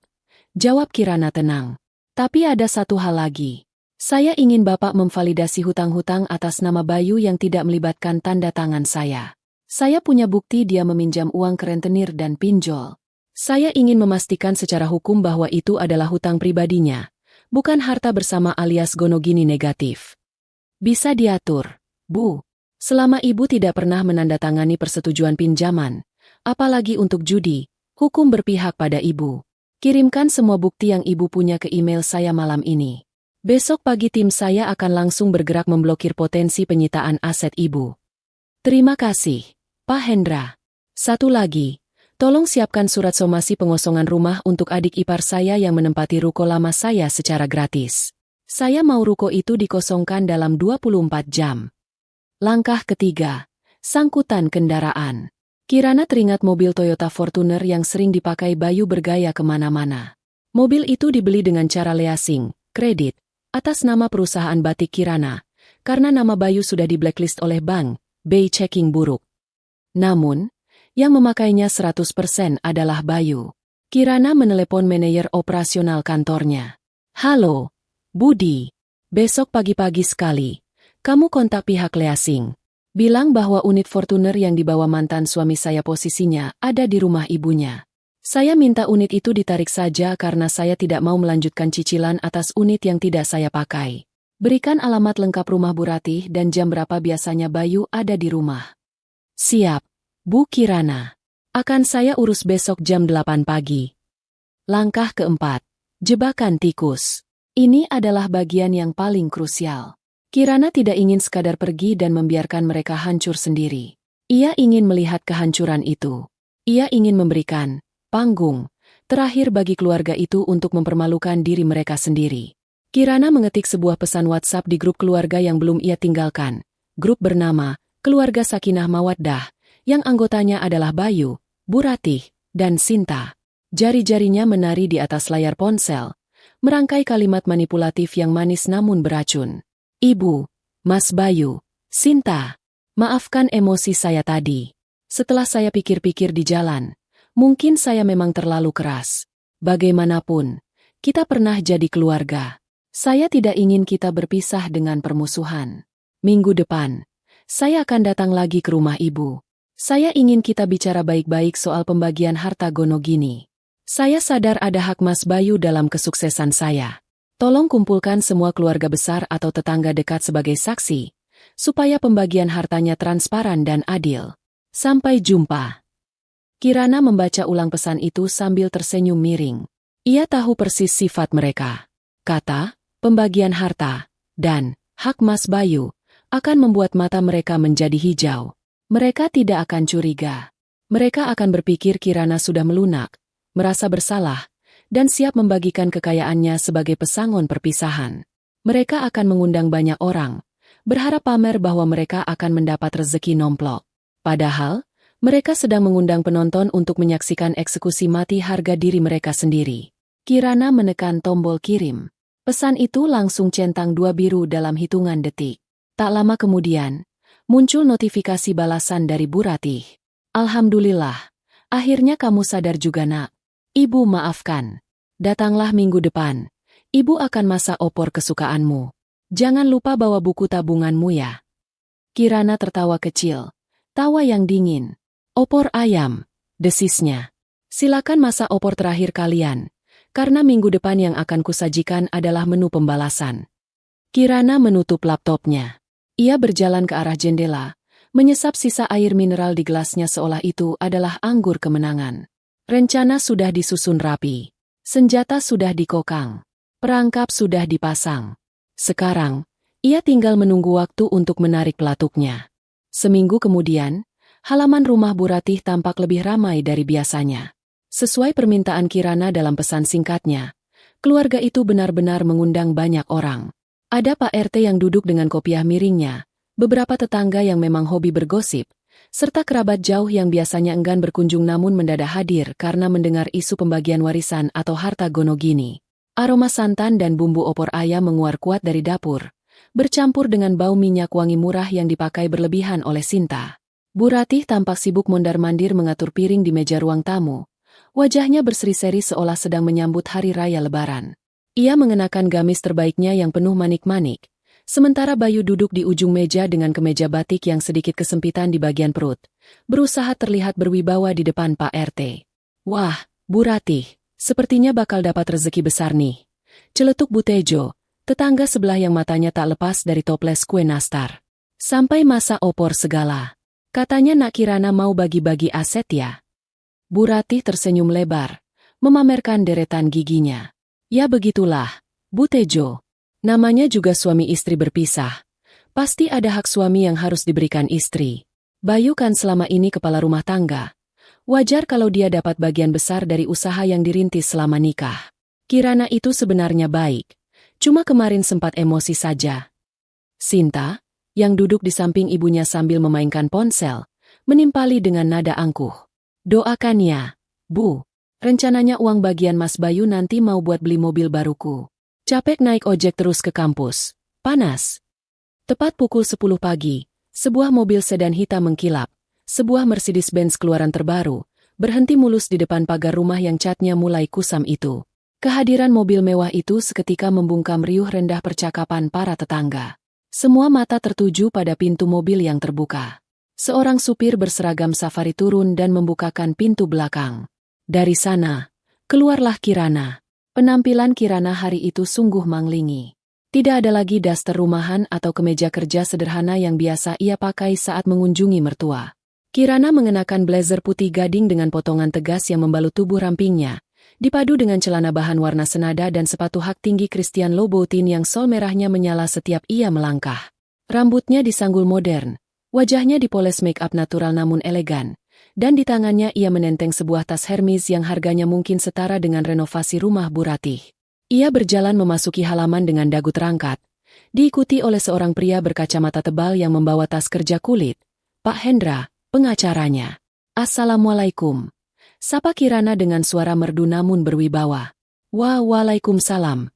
Jawab Kirana tenang. Tapi ada satu hal lagi. Saya ingin Bapak memvalidasi hutang-hutang atas nama Bayu yang tidak melibatkan tanda tangan saya. Saya punya bukti dia meminjam uang ke rentenir dan pinjol. Saya ingin memastikan secara hukum bahwa itu adalah hutang pribadinya, bukan harta bersama alias gonogini negatif. Bisa diatur, Bu. Selama Ibu tidak pernah menandatangani persetujuan pinjaman, apalagi untuk judi, hukum berpihak pada Ibu. Kirimkan semua bukti yang Ibu punya ke email saya malam ini. Besok pagi tim saya akan langsung bergerak memblokir potensi penyitaan aset Ibu. Terima kasih, Pak Hendra. Satu lagi, tolong siapkan surat somasi pengosongan rumah untuk adik ipar saya yang menempati ruko lama saya secara gratis. Saya mau ruko itu dikosongkan dalam 24 jam. Langkah ketiga, sangkutan kendaraan. Kirana teringat mobil Toyota Fortuner yang sering dipakai Bayu bergaya kemana-mana. Mobil itu dibeli dengan cara leasing, kredit, atas nama perusahaan batik Kirana, karena nama Bayu sudah di-blacklist oleh bank, BI checking buruk. Namun, yang memakainya 100% adalah Bayu. Kirana menelepon manajer operasional kantornya. Halo, Budi. Besok pagi-pagi sekali, kamu kontak pihak leasing. Bilang bahwa unit Fortuner yang dibawa mantan suami saya posisinya ada di rumah ibunya. Saya minta unit itu ditarik saja karena saya tidak mau melanjutkan cicilan atas unit yang tidak saya pakai. Berikan alamat lengkap rumah Bu Ratih dan jam berapa biasanya Bayu ada di rumah. Siap, Bu Kirana. Akan saya urus besok jam 8 pagi. Langkah keempat, jebakan tikus. Ini adalah bagian yang paling krusial. Kirana tidak ingin sekadar pergi dan membiarkan mereka hancur sendiri. Ia ingin melihat kehancuran itu. Ia ingin memberikan panggung terakhir bagi keluarga itu untuk mempermalukan diri mereka sendiri. Kirana mengetik sebuah pesan WhatsApp di grup keluarga yang belum ia tinggalkan. Grup bernama Keluarga Sakinah Mawaddah, yang anggotanya adalah Bayu, Bu Ratih, dan Sinta. Jari-jarinya menari di atas layar ponsel, merangkai kalimat manipulatif yang manis namun beracun. Ibu, Mas Bayu, Sinta, maafkan emosi saya tadi. Setelah saya pikir-pikir di jalan, mungkin saya memang terlalu keras. Bagaimanapun, kita pernah jadi keluarga. Saya tidak ingin kita berpisah dengan permusuhan. Minggu depan, saya akan datang lagi ke rumah ibu. Saya ingin kita bicara baik-baik soal pembagian harta Gonogini. Saya sadar ada hak Mas Bayu dalam kesuksesan saya. Tolong kumpulkan semua keluarga besar atau tetangga dekat sebagai saksi, supaya pembagian hartanya transparan dan adil. Sampai jumpa. Kirana membaca ulang pesan itu sambil tersenyum miring. Ia tahu persis sifat mereka. Kata, pembagian harta, dan hak Mas Bayu akan membuat mata mereka menjadi hijau. Mereka tidak akan curiga. Mereka akan berpikir Kirana sudah melunak, merasa bersalah, dan siap membagikan kekayaannya sebagai pesangon perpisahan. Mereka akan mengundang banyak orang, berharap pamer bahwa mereka akan mendapat rezeki nomplok. Padahal, mereka sedang mengundang penonton untuk menyaksikan eksekusi mati harga diri mereka sendiri. Kirana menekan tombol kirim. Pesan itu langsung centang 2 biru dalam hitungan detik. Tak lama kemudian, muncul notifikasi balasan dari Bu Ratih. Alhamdulillah, akhirnya kamu sadar juga nak. Ibu maafkan. Datanglah minggu depan. Ibu akan masak opor kesukaanmu. Jangan lupa bawa buku tabunganmu ya. Kirana tertawa kecil. Tawa yang dingin. Opor ayam, desisnya. Silakan masak opor terakhir kalian, karena minggu depan yang akan kusajikan adalah menu pembalasan. Kirana menutup laptopnya. Ia berjalan ke arah jendela, menyesap sisa air mineral di gelasnya seolah itu adalah anggur kemenangan. Rencana sudah disusun rapi. Senjata sudah dikokang. Perangkap sudah dipasang. Sekarang, ia tinggal menunggu waktu untuk menarik pelatuknya. Seminggu kemudian, halaman rumah Bu Ratih tampak lebih ramai dari biasanya. Sesuai permintaan Kirana dalam pesan singkatnya, keluarga itu benar-benar mengundang banyak orang. Ada Pak RT yang duduk dengan kopiah miringnya, beberapa tetangga yang memang hobi bergosip, serta kerabat jauh yang biasanya enggan berkunjung namun mendadak hadir karena mendengar isu pembagian warisan atau harta Gonogini. Aroma santan dan bumbu opor ayam menguar kuat dari dapur, bercampur dengan bau minyak wangi murah yang dipakai berlebihan oleh Sinta. Bu Ratih tampak sibuk mondar-mandir mengatur piring di meja ruang tamu. Wajahnya berseri-seri seolah sedang menyambut hari raya Lebaran. Ia mengenakan gamis terbaiknya yang penuh manik-manik, sementara Bayu duduk di ujung meja dengan kemeja batik yang sedikit kesempitan di bagian perut, berusaha terlihat berwibawa di depan Pak RT. Wah, Bu Ratih, sepertinya bakal dapat rezeki besar nih. Celetuk Bu Tejo, tetangga sebelah yang matanya tak lepas dari toples kue nastar. Sampai masak opor segala. Katanya Nak Kirana mau bagi-bagi aset ya. Bu Ratih tersenyum lebar, memamerkan deretan giginya. Ya begitulah, Bu Tejo. Namanya juga suami istri berpisah. Pasti ada hak suami yang harus diberikan istri. Bayu kan selama ini kepala rumah tangga. Wajar kalau dia dapat bagian besar dari usaha yang dirintis selama nikah. Kirana itu sebenarnya baik. Cuma kemarin sempat emosi saja. Sinta, yang duduk di samping ibunya sambil memainkan ponsel, menimpali dengan nada angkuh. Doakan ya, Bu. Rencananya uang bagian Mas Bayu nanti mau buat beli mobil baruku. Capek naik ojek terus ke kampus. Panas. Tepat pukul 10 pagi, sebuah mobil sedan hitam mengkilap, sebuah Mercedes-Benz keluaran terbaru, berhenti mulus di depan pagar rumah yang catnya mulai kusam itu. Kehadiran mobil mewah itu seketika membungkam riuh rendah percakapan para tetangga. Semua mata tertuju pada pintu mobil yang terbuka. Seorang supir berseragam safari turun dan membukakan pintu belakang. Dari sana, keluarlah Kirana. Penampilan Kirana hari itu sungguh manglingi. Tidak ada lagi daster rumahan atau kemeja kerja sederhana yang biasa ia pakai saat mengunjungi mertua. Kirana mengenakan blazer putih gading dengan potongan tegas yang membalut tubuh rampingnya, dipadu dengan celana bahan warna senada dan sepatu hak tinggi Christian Louboutin yang sol merahnya menyala setiap ia melangkah. Rambutnya disanggul modern. Wajahnya dipoles make-up natural namun elegan, dan di tangannya ia menenteng sebuah tas Hermes yang harganya mungkin setara dengan renovasi rumah Bu Ratih. Ia berjalan memasuki halaman dengan dagu terangkat, diikuti oleh seorang pria berkacamata tebal yang membawa tas kerja kulit. Pak Hendra, pengacaranya. Assalamualaikum. Sapa Kirana dengan suara merdu namun berwibawa. Waalaikumsalam.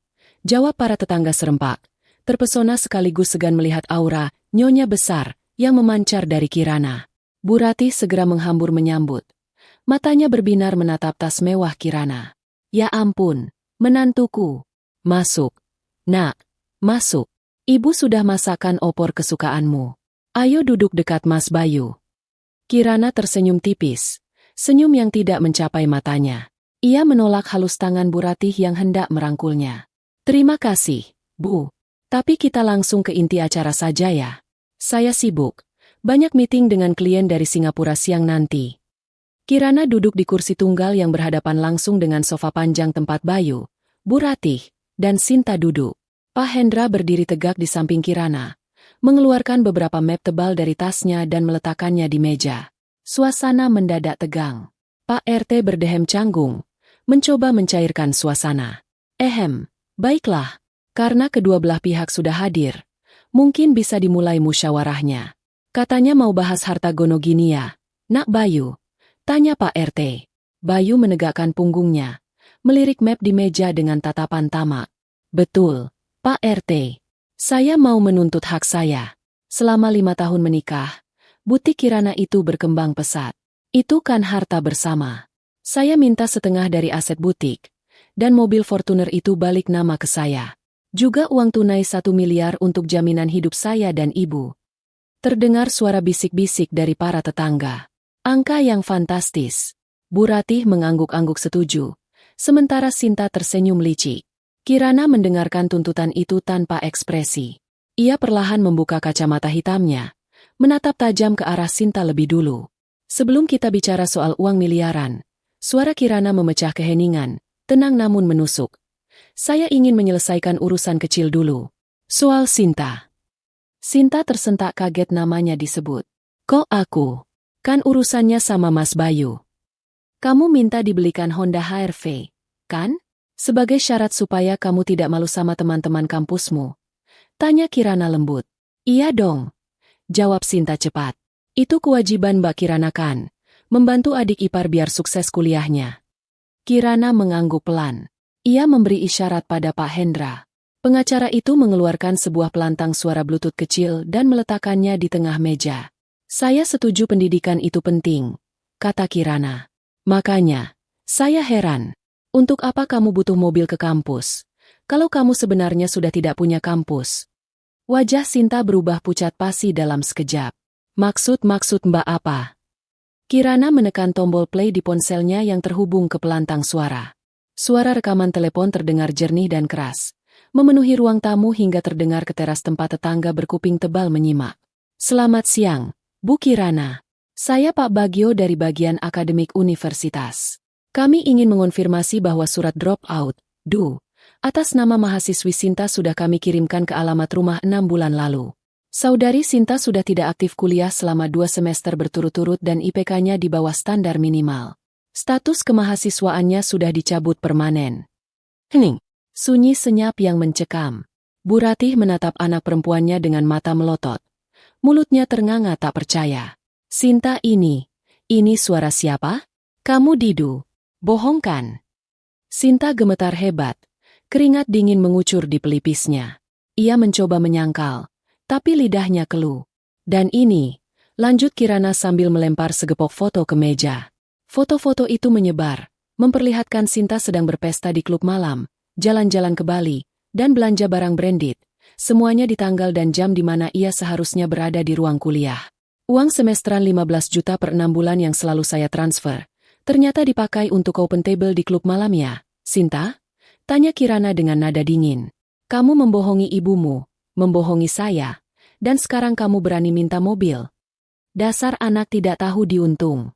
Jawab para tetangga serempak. Terpesona sekaligus segan melihat aura, nyonya besar, yang memancar dari Kirana. Bu Ratih segera menghambur menyambut. Matanya berbinar menatap tas mewah Kirana. Ya ampun, menantuku. Masuk. Nak, masuk. Ibu sudah masakan opor kesukaanmu. Ayo duduk dekat Mas Bayu. Kirana tersenyum tipis. Senyum yang tidak mencapai matanya. Ia menolak halus tangan Bu Ratih yang hendak merangkulnya. Terima kasih, Bu. Tapi kita langsung ke inti acara saja ya. Saya sibuk. Banyak meeting dengan klien dari Singapura siang nanti. Kirana duduk di kursi tunggal yang berhadapan langsung dengan sofa panjang tempat Bayu, Bu Ratih, dan Sinta duduk. Pak Hendra berdiri tegak di samping Kirana, mengeluarkan beberapa map tebal dari tasnya dan meletakkannya di meja. Suasana mendadak tegang. Pak RT berdehem canggung, mencoba mencairkan suasana. Baiklah. Karena kedua belah pihak sudah hadir, mungkin bisa dimulai musyawarahnya. Katanya mau bahas harta Gonoginia. Nak Bayu? Tanya Pak RT. Bayu menegakkan punggungnya, melirik map di meja dengan tatapan tamak. Betul, Pak RT. Saya mau menuntut hak saya. Selama 5 tahun menikah, butik Kirana itu berkembang pesat. Itu kan harta bersama. Saya minta setengah dari aset butik, dan mobil Fortuner itu balik nama ke saya. Juga uang tunai 1 miliar untuk jaminan hidup saya dan ibu. Terdengar suara bisik-bisik dari para tetangga. Angka yang fantastis. Bu Ratih mengangguk-angguk setuju, sementara Sinta tersenyum licik. Kirana mendengarkan tuntutan itu tanpa ekspresi. Ia perlahan membuka kacamata hitamnya, menatap tajam ke arah Sinta lebih dulu. Sebelum kita bicara soal uang miliaran, suara Kirana memecah keheningan, tenang namun menusuk. Saya ingin menyelesaikan urusan kecil dulu. Soal Sinta. Sinta tersentak kaget namanya disebut. Kok aku? Kan urusannya sama Mas Bayu. Kamu minta dibelikan Honda HR-V, kan? Sebagai syarat supaya kamu tidak malu sama teman-teman kampusmu. Tanya Kirana lembut. Iya dong. Jawab Sinta cepat. Itu kewajiban Mbak Kirana kan? Membantu adik ipar biar sukses kuliahnya. Kirana mengangguk pelan. Ia memberi isyarat pada Pak Hendra. Pengacara itu mengeluarkan sebuah pelantang suara Bluetooth kecil dan meletakkannya di tengah meja. Saya setuju pendidikan itu penting, kata Kirana. Makanya, saya heran. Untuk apa kamu butuh mobil ke kampus? Kalau kamu sebenarnya sudah tidak punya kampus. Wajah Sinta berubah pucat pasi dalam sekejap. Maksud Mbak apa? Kirana menekan tombol play di ponselnya yang terhubung ke pelantang suara. Suara rekaman telepon terdengar jernih dan keras, memenuhi ruang tamu hingga terdengar ke teras tempat tetangga berkuping tebal menyimak. Selamat siang, Bu Kirana. Saya Pak Bagio dari bagian akademik universitas. Kami ingin mengonfirmasi bahwa surat drop out, DU, atas nama mahasiswi Sinta sudah kami kirimkan ke alamat rumah 6 bulan lalu. Saudari Sinta sudah tidak aktif kuliah selama 2 semester berturut-turut dan IPK-nya di bawah standar minimal. Status kemahasiswaannya sudah dicabut permanen. Hening. Sunyi senyap yang mencekam. Bu Ratih menatap anak perempuannya dengan mata melotot. Mulutnya ternganga tak percaya. Sinta ini suara siapa? Kamu Didu. Bohong kan? Sinta gemetar hebat. Keringat dingin mengucur di pelipisnya. Ia mencoba menyangkal, tapi lidahnya keluh. Dan ini, lanjut Kirana sambil melempar segepok foto ke meja. Foto-foto itu menyebar, memperlihatkan Sinta sedang berpesta di klub malam, jalan-jalan ke Bali, dan belanja barang branded. Semuanya di tanggal dan jam di mana ia seharusnya berada di ruang kuliah. Uang semesteran 15 juta per 6 bulan yang selalu saya transfer, ternyata dipakai untuk open table di klub malam ya, Sinta? Tanya Kirana dengan nada dingin. Kamu membohongi ibumu, membohongi saya, dan sekarang kamu berani minta mobil. Dasar anak tidak tahu diuntung.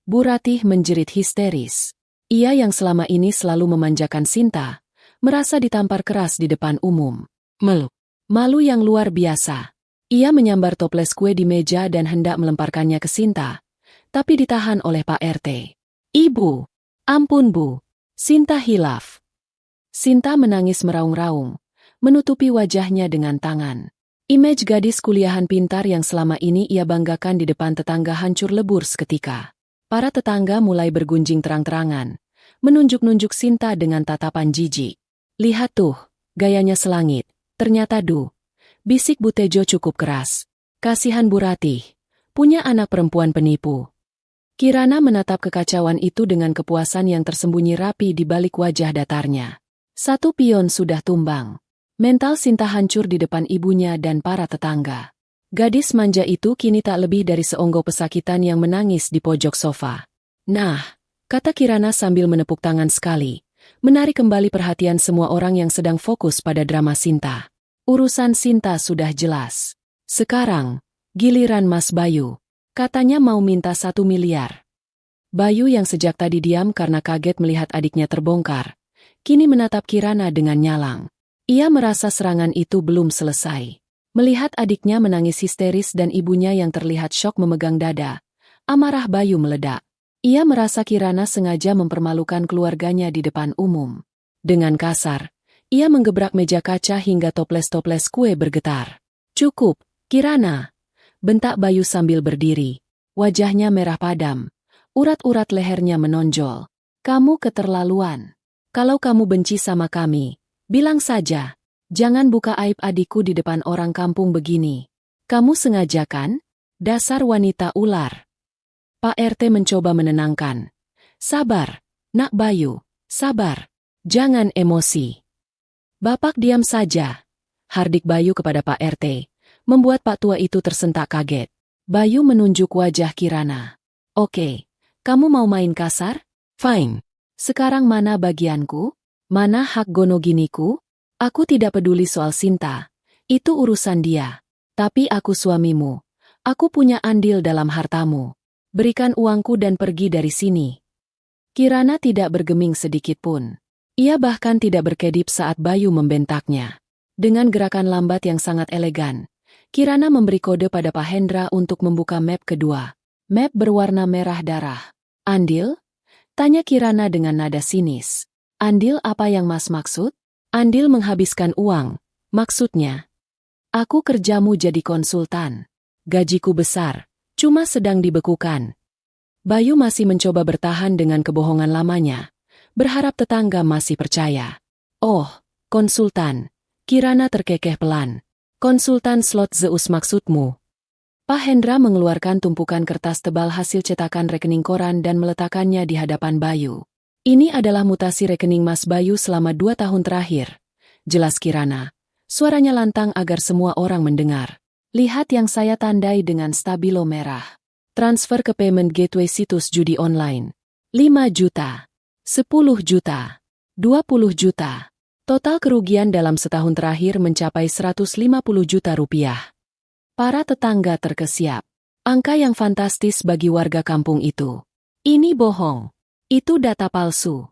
Bu Ratih menjerit histeris. Ia yang selama ini selalu memanjakan Sinta, merasa ditampar keras di depan umum. Malu yang luar biasa. Ia menyambar toples kue di meja dan hendak melemparkannya ke Sinta, tapi ditahan oleh Pak RT. Ibu, ampun Bu. Sinta hilaf. Sinta menangis meraung-raung, menutupi wajahnya dengan tangan. Image gadis kuliahan pintar yang selama ini ia banggakan di depan tetangga hancur lebur seketika. Para tetangga mulai bergunjing terang-terangan, menunjuk-nunjuk Sinta dengan tatapan jijik. Lihat tuh, gayanya selangit. Ternyata bisik Bu Tejo cukup keras. Kasihan Bu Ratih, punya anak perempuan penipu. Kirana menatap kekacauan itu dengan kepuasan yang tersembunyi rapi di balik wajah datarnya. Satu pion sudah tumbang. Mental Sinta hancur di depan ibunya dan para tetangga. Gadis manja itu kini tak lebih dari seonggok pesakitan yang menangis di pojok sofa. Nah, kata Kirana sambil menepuk tangan sekali, menarik kembali perhatian semua orang yang sedang fokus pada drama Sinta. Urusan Sinta sudah jelas. Sekarang, giliran Mas Bayu. Katanya mau minta 1 miliar. Bayu yang sejak tadi diam karena kaget melihat adiknya terbongkar, kini menatap Kirana dengan nyalang. Ia merasa serangan itu belum selesai. Melihat adiknya menangis histeris dan ibunya yang terlihat syok memegang dada, amarah Bayu meledak. Ia merasa Kirana sengaja mempermalukan keluarganya di depan umum. Dengan kasar, ia menggebrak meja kaca hingga toples-toples kue bergetar. Cukup, Kirana, bentak Bayu sambil berdiri. Wajahnya merah padam, urat-urat lehernya menonjol. Kamu keterlaluan. Kalau kamu benci sama kami, bilang saja. Jangan buka aib adikku di depan orang kampung begini. Kamu sengaja kan? Dasar wanita ular. Pak RT mencoba menenangkan. Sabar, Nak Bayu, sabar. Jangan emosi. Bapak diam saja. Hardik Bayu kepada Pak RT, membuat Pak Tua itu tersentak kaget. Bayu menunjuk wajah Kirana. Oke, kamu mau main kasar? Fine. Sekarang mana bagianku? Mana hak gonoginiku? Aku tidak peduli soal Sinta, itu urusan dia. Tapi aku suamimu. Aku punya andil dalam hartamu. Berikan uangku dan pergi dari sini. Kirana tidak bergeming sedikit pun. Ia bahkan tidak berkedip saat Bayu membentaknya. Dengan gerakan lambat yang sangat elegan, Kirana memberi kode pada Pak Hendra untuk membuka map kedua. Map berwarna merah darah. Andil? Tanya Kirana dengan nada sinis. Andil apa yang Mas maksud? Andil menghabiskan uang, maksudnya. Aku kerjamu jadi konsultan. Gajiku besar, cuma sedang dibekukan. Bayu masih mencoba bertahan dengan kebohongan lamanya, berharap tetangga masih percaya. Oh, konsultan. Kirana terkekeh pelan. Konsultan slot Zeus maksudmu. Pak Hendra mengeluarkan tumpukan kertas tebal hasil cetakan rekening koran dan meletakkannya di hadapan Bayu. Ini adalah mutasi rekening Mas Bayu selama 2 tahun terakhir. Jelas Kirana. Suaranya lantang agar semua orang mendengar. Lihat yang saya tandai dengan stabilo merah. Transfer ke payment gateway situs judi online. 5 juta. 10 juta. 20 juta. Total kerugian dalam setahun terakhir mencapai 150 juta rupiah. Para tetangga terkesiap. Angka yang fantastis bagi warga kampung itu. Ini bohong. Itu data palsu.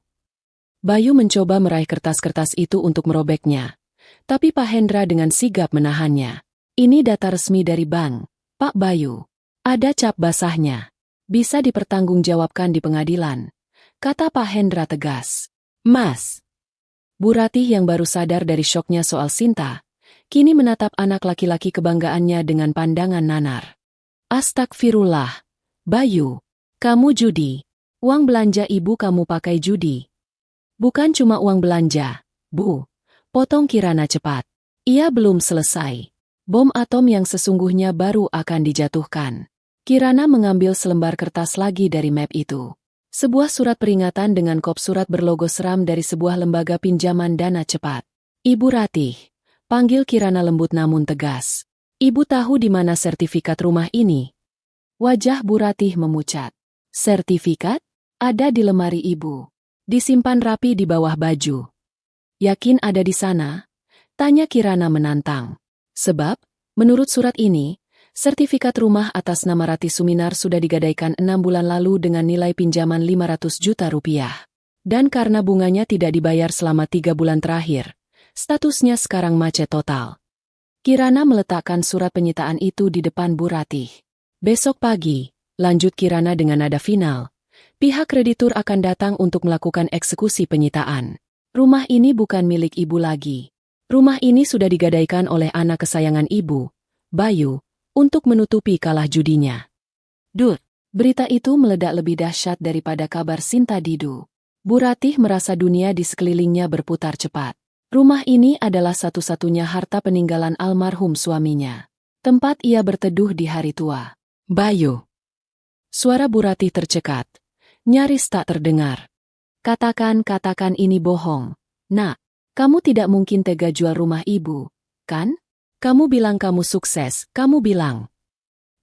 Bayu mencoba meraih kertas-kertas itu untuk merobeknya. Tapi Pak Hendra dengan sigap menahannya. Ini data resmi dari bank, Pak Bayu. Ada cap basahnya. Bisa dipertanggungjawabkan di pengadilan. Kata Pak Hendra tegas. Mas. Bu Ratih yang baru sadar dari syoknya soal Sinta, kini menatap anak laki-laki kebanggaannya dengan pandangan nanar. Astagfirullah. Bayu, kamu judi. Uang belanja ibu kamu pakai judi. Bukan cuma uang belanja, Bu. Potong Kirana cepat. Ia belum selesai. Bom atom yang sesungguhnya baru akan dijatuhkan. Kirana mengambil selembar kertas lagi dari map itu. Sebuah surat peringatan dengan kop surat berlogo seram dari sebuah lembaga pinjaman dana cepat. Ibu Ratih. Panggil Kirana lembut namun tegas. Ibu tahu di mana sertifikat rumah ini? Wajah Bu Ratih memucat. Sertifikat? Ada di lemari ibu. Disimpan rapi di bawah baju. Yakin ada di sana? Tanya Kirana menantang. Sebab, menurut surat ini, sertifikat rumah atas nama Ratih Suminar sudah digadaikan 6 bulan lalu dengan nilai pinjaman 500 juta rupiah. Dan karena bunganya tidak dibayar selama 3 bulan terakhir, statusnya sekarang macet total. Kirana meletakkan surat penyitaan itu di depan Bu Ratih. Besok pagi, lanjut Kirana dengan nada final. Pihak kreditur akan datang untuk melakukan eksekusi penyitaan. Rumah ini bukan milik ibu lagi. Rumah ini sudah digadaikan oleh anak kesayangan ibu, Bayu, untuk menutupi kalah judinya. Dut, berita itu meledak lebih dahsyat daripada kabar Sinta Didu. Bu Ratih merasa dunia di sekelilingnya berputar cepat. Rumah ini adalah satu-satunya harta peninggalan almarhum suaminya. Tempat ia berteduh di hari tua. Bayu. Suara Bu Ratih tercekat. Nyaris tak terdengar. Katakan ini bohong. Nak, kamu tidak mungkin tega jual rumah ibu, kan? Kamu bilang kamu sukses, kamu bilang.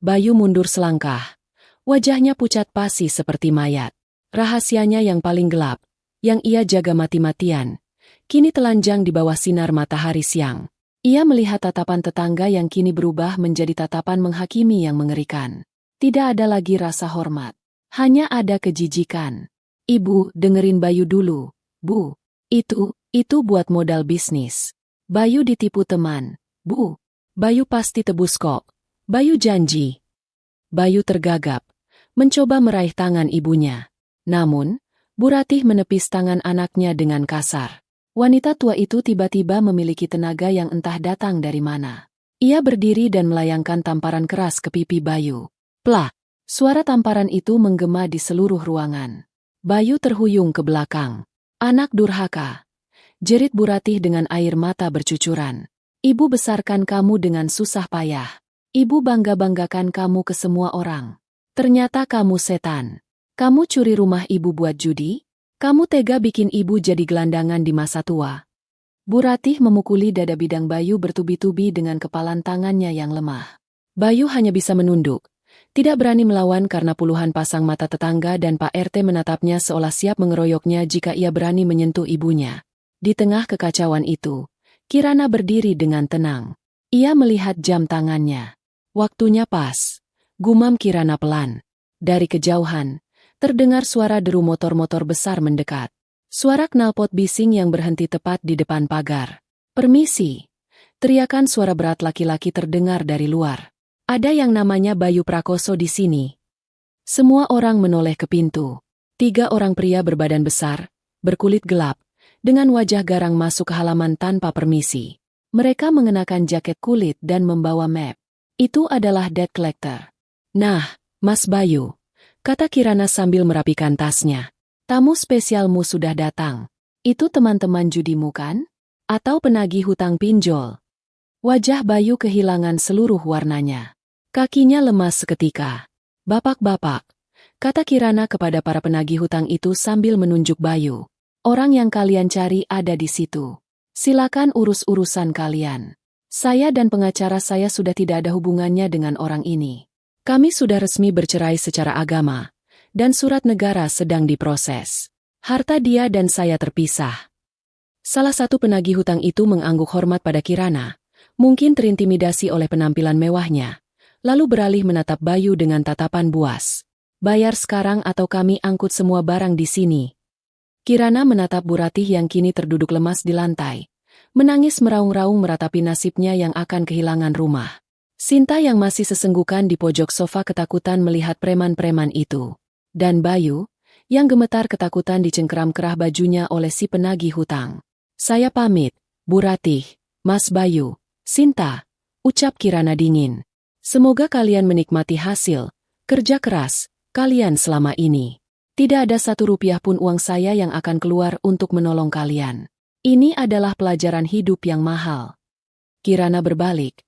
Bayu mundur selangkah. Wajahnya pucat pasi seperti mayat. Rahasianya yang paling gelap, yang ia jaga mati-matian, kini telanjang di bawah sinar matahari siang. Ia melihat tatapan tetangga yang kini berubah menjadi tatapan menghakimi yang mengerikan. Tidak ada lagi rasa hormat. Hanya ada kejijikan. Ibu, dengerin Bayu dulu. Bu, itu buat modal bisnis. Bayu ditipu teman. Bu, Bayu pasti tebus kok. Bayu janji. Bayu tergagap, mencoba meraih tangan ibunya. Namun, Bu Ratih menepis tangan anaknya dengan kasar. Wanita tua itu tiba-tiba memiliki tenaga yang entah datang dari mana. Ia berdiri dan melayangkan tamparan keras ke pipi Bayu. Plak! Suara tamparan itu menggema di seluruh ruangan. Bayu terhuyung ke belakang. Anak durhaka. Jerit Bu Ratih dengan air mata bercucuran. Ibu besarkan kamu dengan susah payah. Ibu bangga-banggakan kamu ke semua orang. Ternyata kamu setan. Kamu curi rumah ibu buat judi? Kamu tega bikin ibu jadi gelandangan di masa tua. Bu Ratih memukuli dada bidang Bayu bertubi-tubi dengan kepalan tangannya yang lemah. Bayu hanya bisa menunduk. Tidak berani melawan karena puluhan pasang mata tetangga dan Pak RT menatapnya seolah siap mengeroyoknya jika ia berani menyentuh ibunya. Di tengah kekacauan itu, Kirana berdiri dengan tenang. Ia melihat jam tangannya. Waktunya pas. Gumam Kirana pelan. Dari kejauhan, terdengar suara deru motor-motor besar mendekat. Suara knalpot bising yang berhenti tepat di depan pagar. Permisi. Teriakan suara berat laki-laki terdengar dari luar. Ada yang namanya Bayu Prakoso di sini. Semua orang menoleh ke pintu. 3 orang pria berbadan besar, berkulit gelap, dengan wajah garang masuk ke halaman tanpa permisi. Mereka mengenakan jaket kulit dan membawa map. Itu adalah debt collector. Nah, Mas Bayu, kata Kirana sambil merapikan tasnya. Tamu spesialmu sudah datang. Itu teman-teman judimu kan? Atau penagih hutang pinjol? Wajah Bayu kehilangan seluruh warnanya. Kakinya lemas seketika. Bapak-bapak, kata Kirana kepada para penagih hutang itu sambil menunjuk Bayu. Orang yang kalian cari ada di situ. Silakan urus urusan kalian. Saya dan pengacara saya sudah tidak ada hubungannya dengan orang ini. Kami sudah resmi bercerai secara agama, dan surat negara sedang diproses. Harta dia dan saya terpisah. Salah satu penagih hutang itu mengangguk hormat pada Kirana, mungkin terintimidasi oleh penampilan mewahnya. Lalu beralih menatap Bayu dengan tatapan buas. Bayar sekarang atau kami angkut semua barang di sini. Kirana menatap Bu Ratih yang kini terduduk lemas di lantai. Menangis meraung-raung meratapi nasibnya yang akan kehilangan rumah. Sinta yang masih sesenggukan di pojok sofa ketakutan melihat preman-preman itu. Dan Bayu, yang gemetar ketakutan dicengkeram kerah bajunya oleh si penagih hutang. Saya pamit, Bu Ratih, Mas Bayu, Sinta, ucap Kirana dingin. Semoga kalian menikmati hasil kerja keras kalian selama ini. Tidak ada 1 rupiah pun uang saya yang akan keluar untuk menolong kalian. Ini adalah pelajaran hidup yang mahal. Kirana berbalik.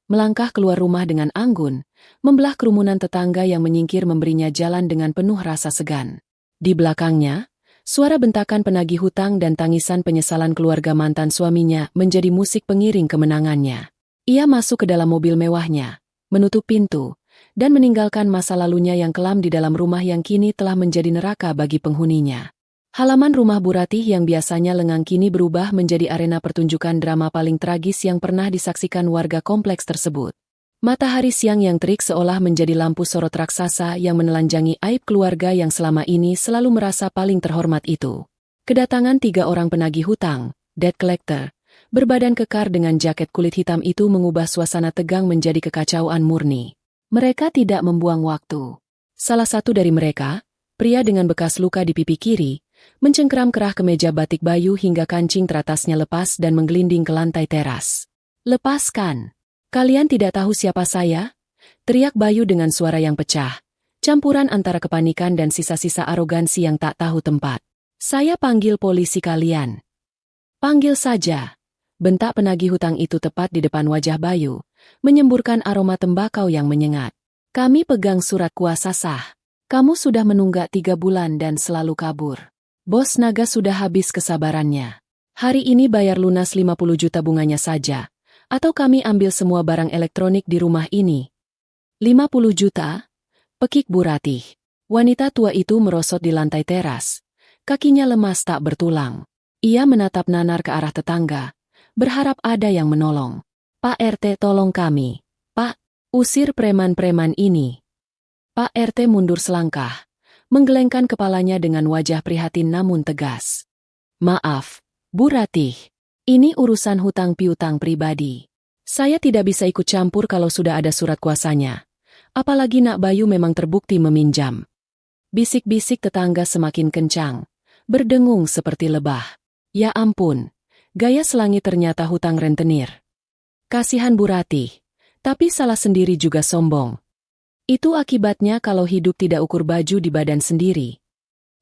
melangkah keluar rumah dengan anggun, membelah kerumunan tetangga yang menyingkir memberinya jalan dengan penuh rasa segan. Di belakangnya, suara bentakan penagih hutang dan tangisan penyesalan keluarga mantan suaminya menjadi musik pengiring kemenangannya. Ia masuk ke dalam mobil mewahnya, menutup pintu, dan meninggalkan masa lalunya yang kelam di dalam rumah yang kini telah menjadi neraka bagi penghuninya. Halaman rumah Bu Ratih yang biasanya lengang kini berubah menjadi arena pertunjukan drama paling tragis yang pernah disaksikan warga kompleks tersebut. Matahari siang yang terik seolah menjadi lampu sorot raksasa yang menelanjangi aib keluarga yang selama ini selalu merasa paling terhormat itu. Kedatangan 3 orang penagih hutang, debt collector, berbadan kekar dengan jaket kulit hitam itu mengubah suasana tegang menjadi kekacauan murni. Mereka tidak membuang waktu. Salah satu dari mereka, pria dengan bekas luka di pipi kiri, mencengkeram kerah kemeja batik Bayu hingga kancing teratasnya lepas dan menggelinding ke lantai teras. "Lepaskan! Kalian tidak tahu siapa saya?" teriak Bayu dengan suara yang pecah, campuran antara kepanikan dan sisa-sisa arogansi yang tak tahu tempat. "Saya panggil polisi kalian." "Panggil saja," bentak penagih hutang itu tepat di depan wajah Bayu, menyemburkan aroma tembakau yang menyengat. "Kami pegang surat kuasa sah. Kamu sudah menunggak 3 bulan dan selalu kabur. Bos Naga sudah habis kesabarannya. Hari ini bayar lunas 50 juta bunganya saja, atau kami ambil semua barang elektronik di rumah ini." 50 juta? Pekik Bu Ratih. Wanita tua itu merosot di lantai teras. Kakinya lemas tak bertulang. Ia menatap nanar ke arah tetangga, berharap ada yang menolong. "Pak RT, tolong kami. Pak, usir preman-preman ini." Pak RT mundur selangkah, menggelengkan kepalanya dengan wajah prihatin namun tegas. "Maaf, Bu Ratih. Ini urusan hutang piutang pribadi. Saya tidak bisa ikut campur kalau sudah ada surat kuasanya. Apalagi Nak Bayu memang terbukti meminjam." Bisik-bisik tetangga semakin kencang, berdengung seperti lebah. Ya ampun, gaya selangi ternyata hutang rentenir. Kasihan Bu Ratih, tapi salah sendiri juga sombong. Itu akibatnya kalau hidup tidak ukur baju di badan sendiri.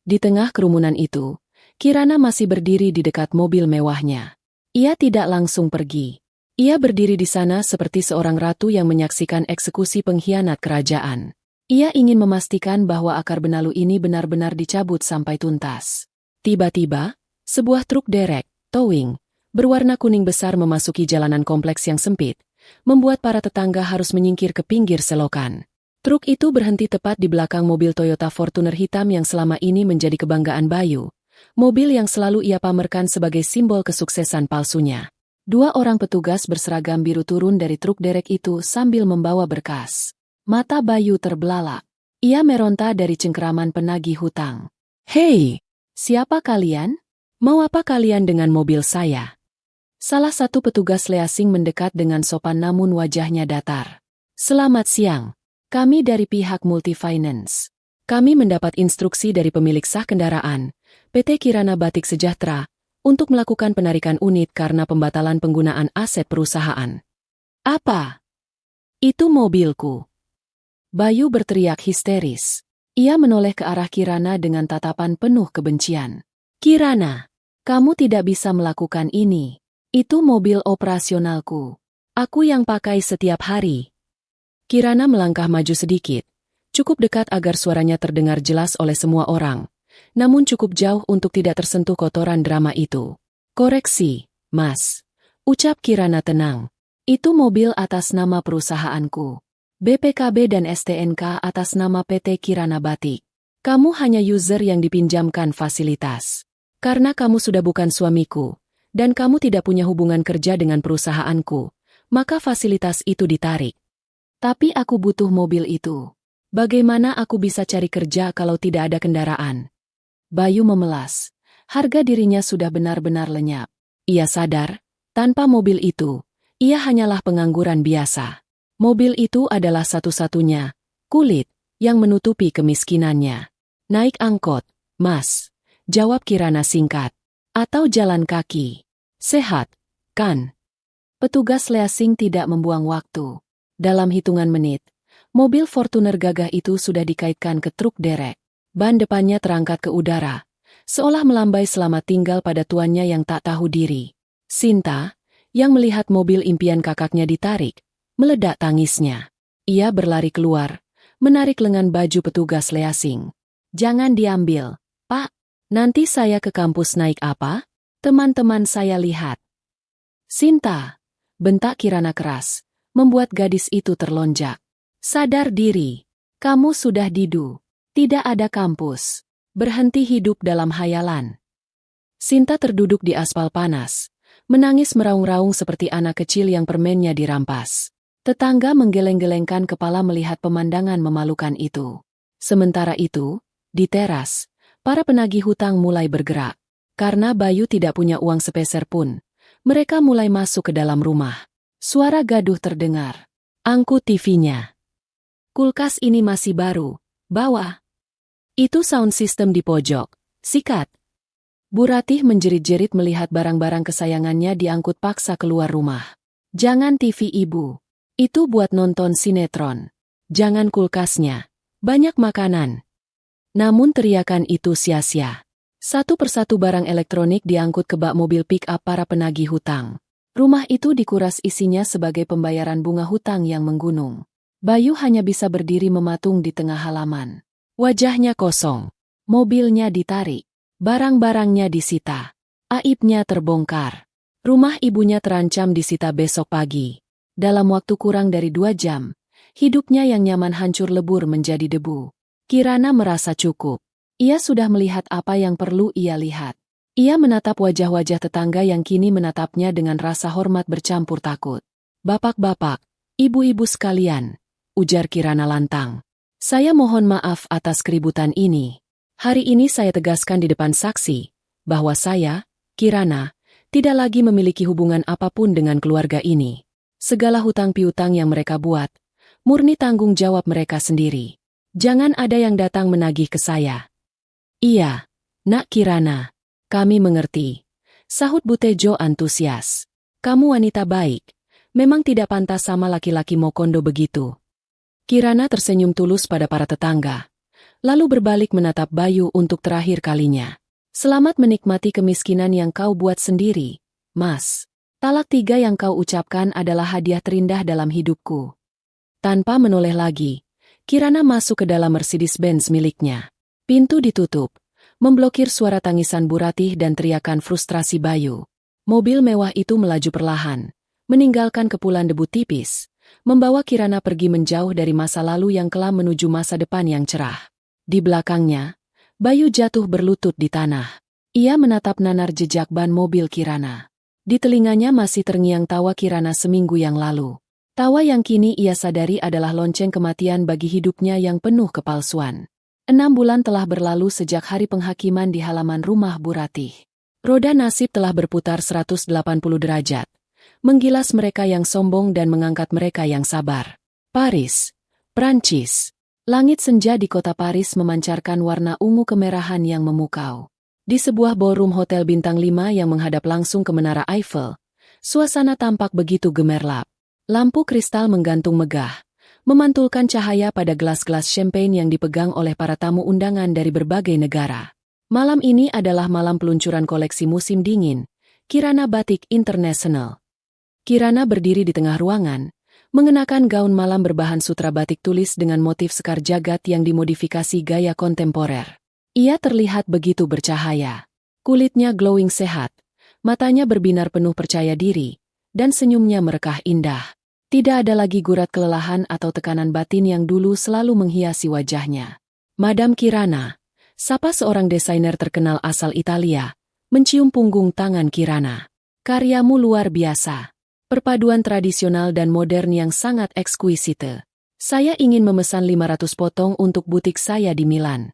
Di tengah kerumunan itu, Kirana masih berdiri di dekat mobil mewahnya. Ia tidak langsung pergi. Ia berdiri di sana seperti seorang ratu yang menyaksikan eksekusi pengkhianat kerajaan. Ia ingin memastikan bahwa akar benalu ini benar-benar dicabut sampai tuntas. Tiba-tiba, sebuah truk derek, towing, berwarna kuning besar memasuki jalanan kompleks yang sempit, membuat para tetangga harus menyingkir ke pinggir selokan. Truk itu berhenti tepat di belakang mobil Toyota Fortuner hitam yang selama ini menjadi kebanggaan Bayu, mobil yang selalu ia pamerkan sebagai simbol kesuksesan palsunya. 2 orang petugas berseragam biru turun dari truk derek itu sambil membawa berkas. Mata Bayu terbelalak. Ia meronta dari cengkeraman penagih hutang. "Hei, siapa kalian? Mau apa kalian dengan mobil saya?" Salah satu petugas leasing mendekat dengan sopan namun wajahnya datar. "Selamat siang. Kami dari pihak Multifinance. Kami mendapat instruksi dari pemilik sah kendaraan, PT Kirana Batik Sejahtera, untuk melakukan penarikan unit karena pembatalan penggunaan aset perusahaan." "Apa? Itu mobilku!" Bayu berteriak histeris. Ia menoleh ke arah Kirana dengan tatapan penuh kebencian. "Kirana, kamu tidak bisa melakukan ini. Itu mobil operasionalku. Aku yang pakai setiap hari." Kirana melangkah maju sedikit, cukup dekat agar suaranya terdengar jelas oleh semua orang, namun cukup jauh untuk tidak tersentuh kotoran drama itu. "Koreksi, Mas," ucap Kirana tenang. "Itu mobil atas nama perusahaanku. BPKB dan STNK atas nama PT Kirana Batik. Kamu hanya user yang dipinjamkan fasilitas. Karena kamu sudah bukan suamiku, dan kamu tidak punya hubungan kerja dengan perusahaanku, maka fasilitas itu ditarik. Tapi aku butuh mobil itu. Bagaimana aku bisa cari kerja kalau tidak ada kendaraan?" Bayu memelas. Harga dirinya sudah benar-benar lenyap. Ia sadar, tanpa mobil itu, ia hanyalah pengangguran biasa. Mobil itu adalah satu-satunya kulit yang menutupi kemiskinannya. "Naik angkot, Mas," jawab Kirana singkat. "Atau jalan kaki. Sehat, kan?" Petugas leasing tidak membuang waktu. Dalam hitungan menit, mobil Fortuner gagah itu sudah dikaitkan ke truk derek. Ban depannya terangkat ke udara, seolah melambai selamat tinggal pada tuannya yang tak tahu diri. Sinta, yang melihat mobil impian kakaknya ditarik, Meledak tangisnya. Ia berlari keluar, menarik lengan baju petugas leasing. "Jangan diambil, Pak. Nanti saya ke kampus naik apa? Teman-teman saya lihat." "Sinta!" bentak Kirana keras, membuat gadis itu terlonjak. "Sadar diri. Kamu sudah didu. Tidak ada kampus. Berhenti hidup dalam hayalan." Sinta terduduk di aspal panas, menangis meraung-raung seperti anak kecil yang permennya dirampas. Tetangga menggeleng-gelengkan kepala melihat pemandangan memalukan itu. Sementara itu, di teras, para penagih hutang mulai bergerak. Karena Bayu tidak punya uang sepeser pun, mereka mulai masuk ke dalam rumah. Suara gaduh terdengar. "Angkut TV-nya. Kulkas ini masih baru. Bawa." "Itu sound system di pojok. Sikat." Bu Ratih menjerit-jerit melihat barang-barang kesayangannya diangkut paksa keluar rumah. "Jangan TV Ibu. Itu buat nonton sinetron. Jangan kulkasnya. Banyak makanan." Namun teriakan itu sia-sia. Satu persatu barang elektronik diangkut ke bak mobil pick-up para penagih hutang. Rumah itu dikuras isinya sebagai pembayaran bunga hutang yang menggunung. Bayu hanya bisa berdiri mematung di tengah halaman. Wajahnya kosong. Mobilnya ditarik. Barang-barangnya disita. Aibnya terbongkar. Rumah ibunya terancam disita besok pagi. Dalam waktu kurang dari 2 jam, hidupnya yang nyaman hancur lebur menjadi debu. Kirana merasa cukup. Ia sudah melihat apa yang perlu ia lihat. Ia menatap wajah-wajah tetangga yang kini menatapnya dengan rasa hormat bercampur takut. "Bapak-bapak, ibu-ibu sekalian," ujar Kirana lantang. "Saya mohon maaf atas keributan ini. Hari ini saya tegaskan di depan saksi, bahwa saya, Kirana, tidak lagi memiliki hubungan apapun dengan keluarga ini. Segala hutang piutang yang mereka buat, murni tanggung jawab mereka sendiri. Jangan ada yang datang menagih ke saya." "Iya, Nak Kirana, kami mengerti," sahut Bu Tejo antusias. "Kamu wanita baik, memang tidak pantas sama laki-laki Mokondo begitu." Kirana tersenyum tulus pada para tetangga, lalu berbalik menatap Bayu untuk terakhir kalinya. "Selamat menikmati kemiskinan yang kau buat sendiri, Mas. Talak 3 yang kau ucapkan adalah hadiah terindah dalam hidupku." Tanpa menoleh lagi, Kirana masuk ke dalam Mercedes-Benz miliknya. Pintu ditutup, memblokir suara tangisan Bu Ratih dan teriakan frustrasi Bayu. Mobil mewah itu melaju perlahan, meninggalkan kepulan debu tipis, membawa Kirana pergi menjauh dari masa lalu yang kelam menuju masa depan yang cerah. Di belakangnya, Bayu jatuh berlutut di tanah. Ia menatap nanar jejak ban mobil Kirana. Di telinganya masih terngiang tawa Kirana seminggu yang lalu. Tawa yang kini ia sadari adalah lonceng kematian bagi hidupnya yang penuh kepalsuan. 6 bulan telah berlalu sejak hari penghakiman di halaman rumah Bu Ratih. Roda nasib telah berputar 180 derajat, menggilas mereka yang sombong dan mengangkat mereka yang sabar. Paris, Prancis. Langit senja di kota Paris memancarkan warna ungu kemerahan yang memukau. Di sebuah ballroom hotel bintang 5 yang menghadap langsung ke Menara Eiffel, suasana tampak begitu gemerlap. Lampu kristal menggantung megah, memantulkan cahaya pada gelas-gelas champagne yang dipegang oleh para tamu undangan dari berbagai negara. Malam ini adalah malam peluncuran koleksi musim dingin, Kirana Batik International. Kirana berdiri di tengah ruangan, mengenakan gaun malam berbahan sutra batik tulis dengan motif sekar jagat yang dimodifikasi gaya kontemporer. Ia terlihat begitu bercahaya. Kulitnya glowing sehat, matanya berbinar penuh percaya diri, dan senyumnya merekah indah. Tidak ada lagi gurat kelelahan atau tekanan batin yang dulu selalu menghiasi wajahnya. "Madam Kirana," sapa seorang desainer terkenal asal Italia, mencium punggung tangan Kirana. "Karyamu luar biasa. Perpaduan tradisional dan modern yang sangat ekskuisite. Saya ingin memesan 500 potong untuk butik saya di Milan."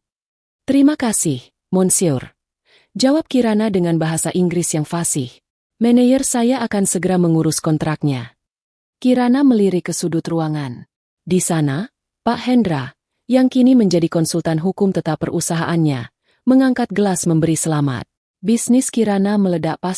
"Terima kasih, Monsieur," jawab Kirana dengan bahasa Inggris yang fasih. "Manajer saya akan segera mengurus kontraknya." Kirana melirik ke sudut ruangan. Di sana, Pak Hendra, yang kini menjadi konsultan hukum tetap perusahaannya, mengangkat gelas memberi selamat. Bisnis Kirana meledak pas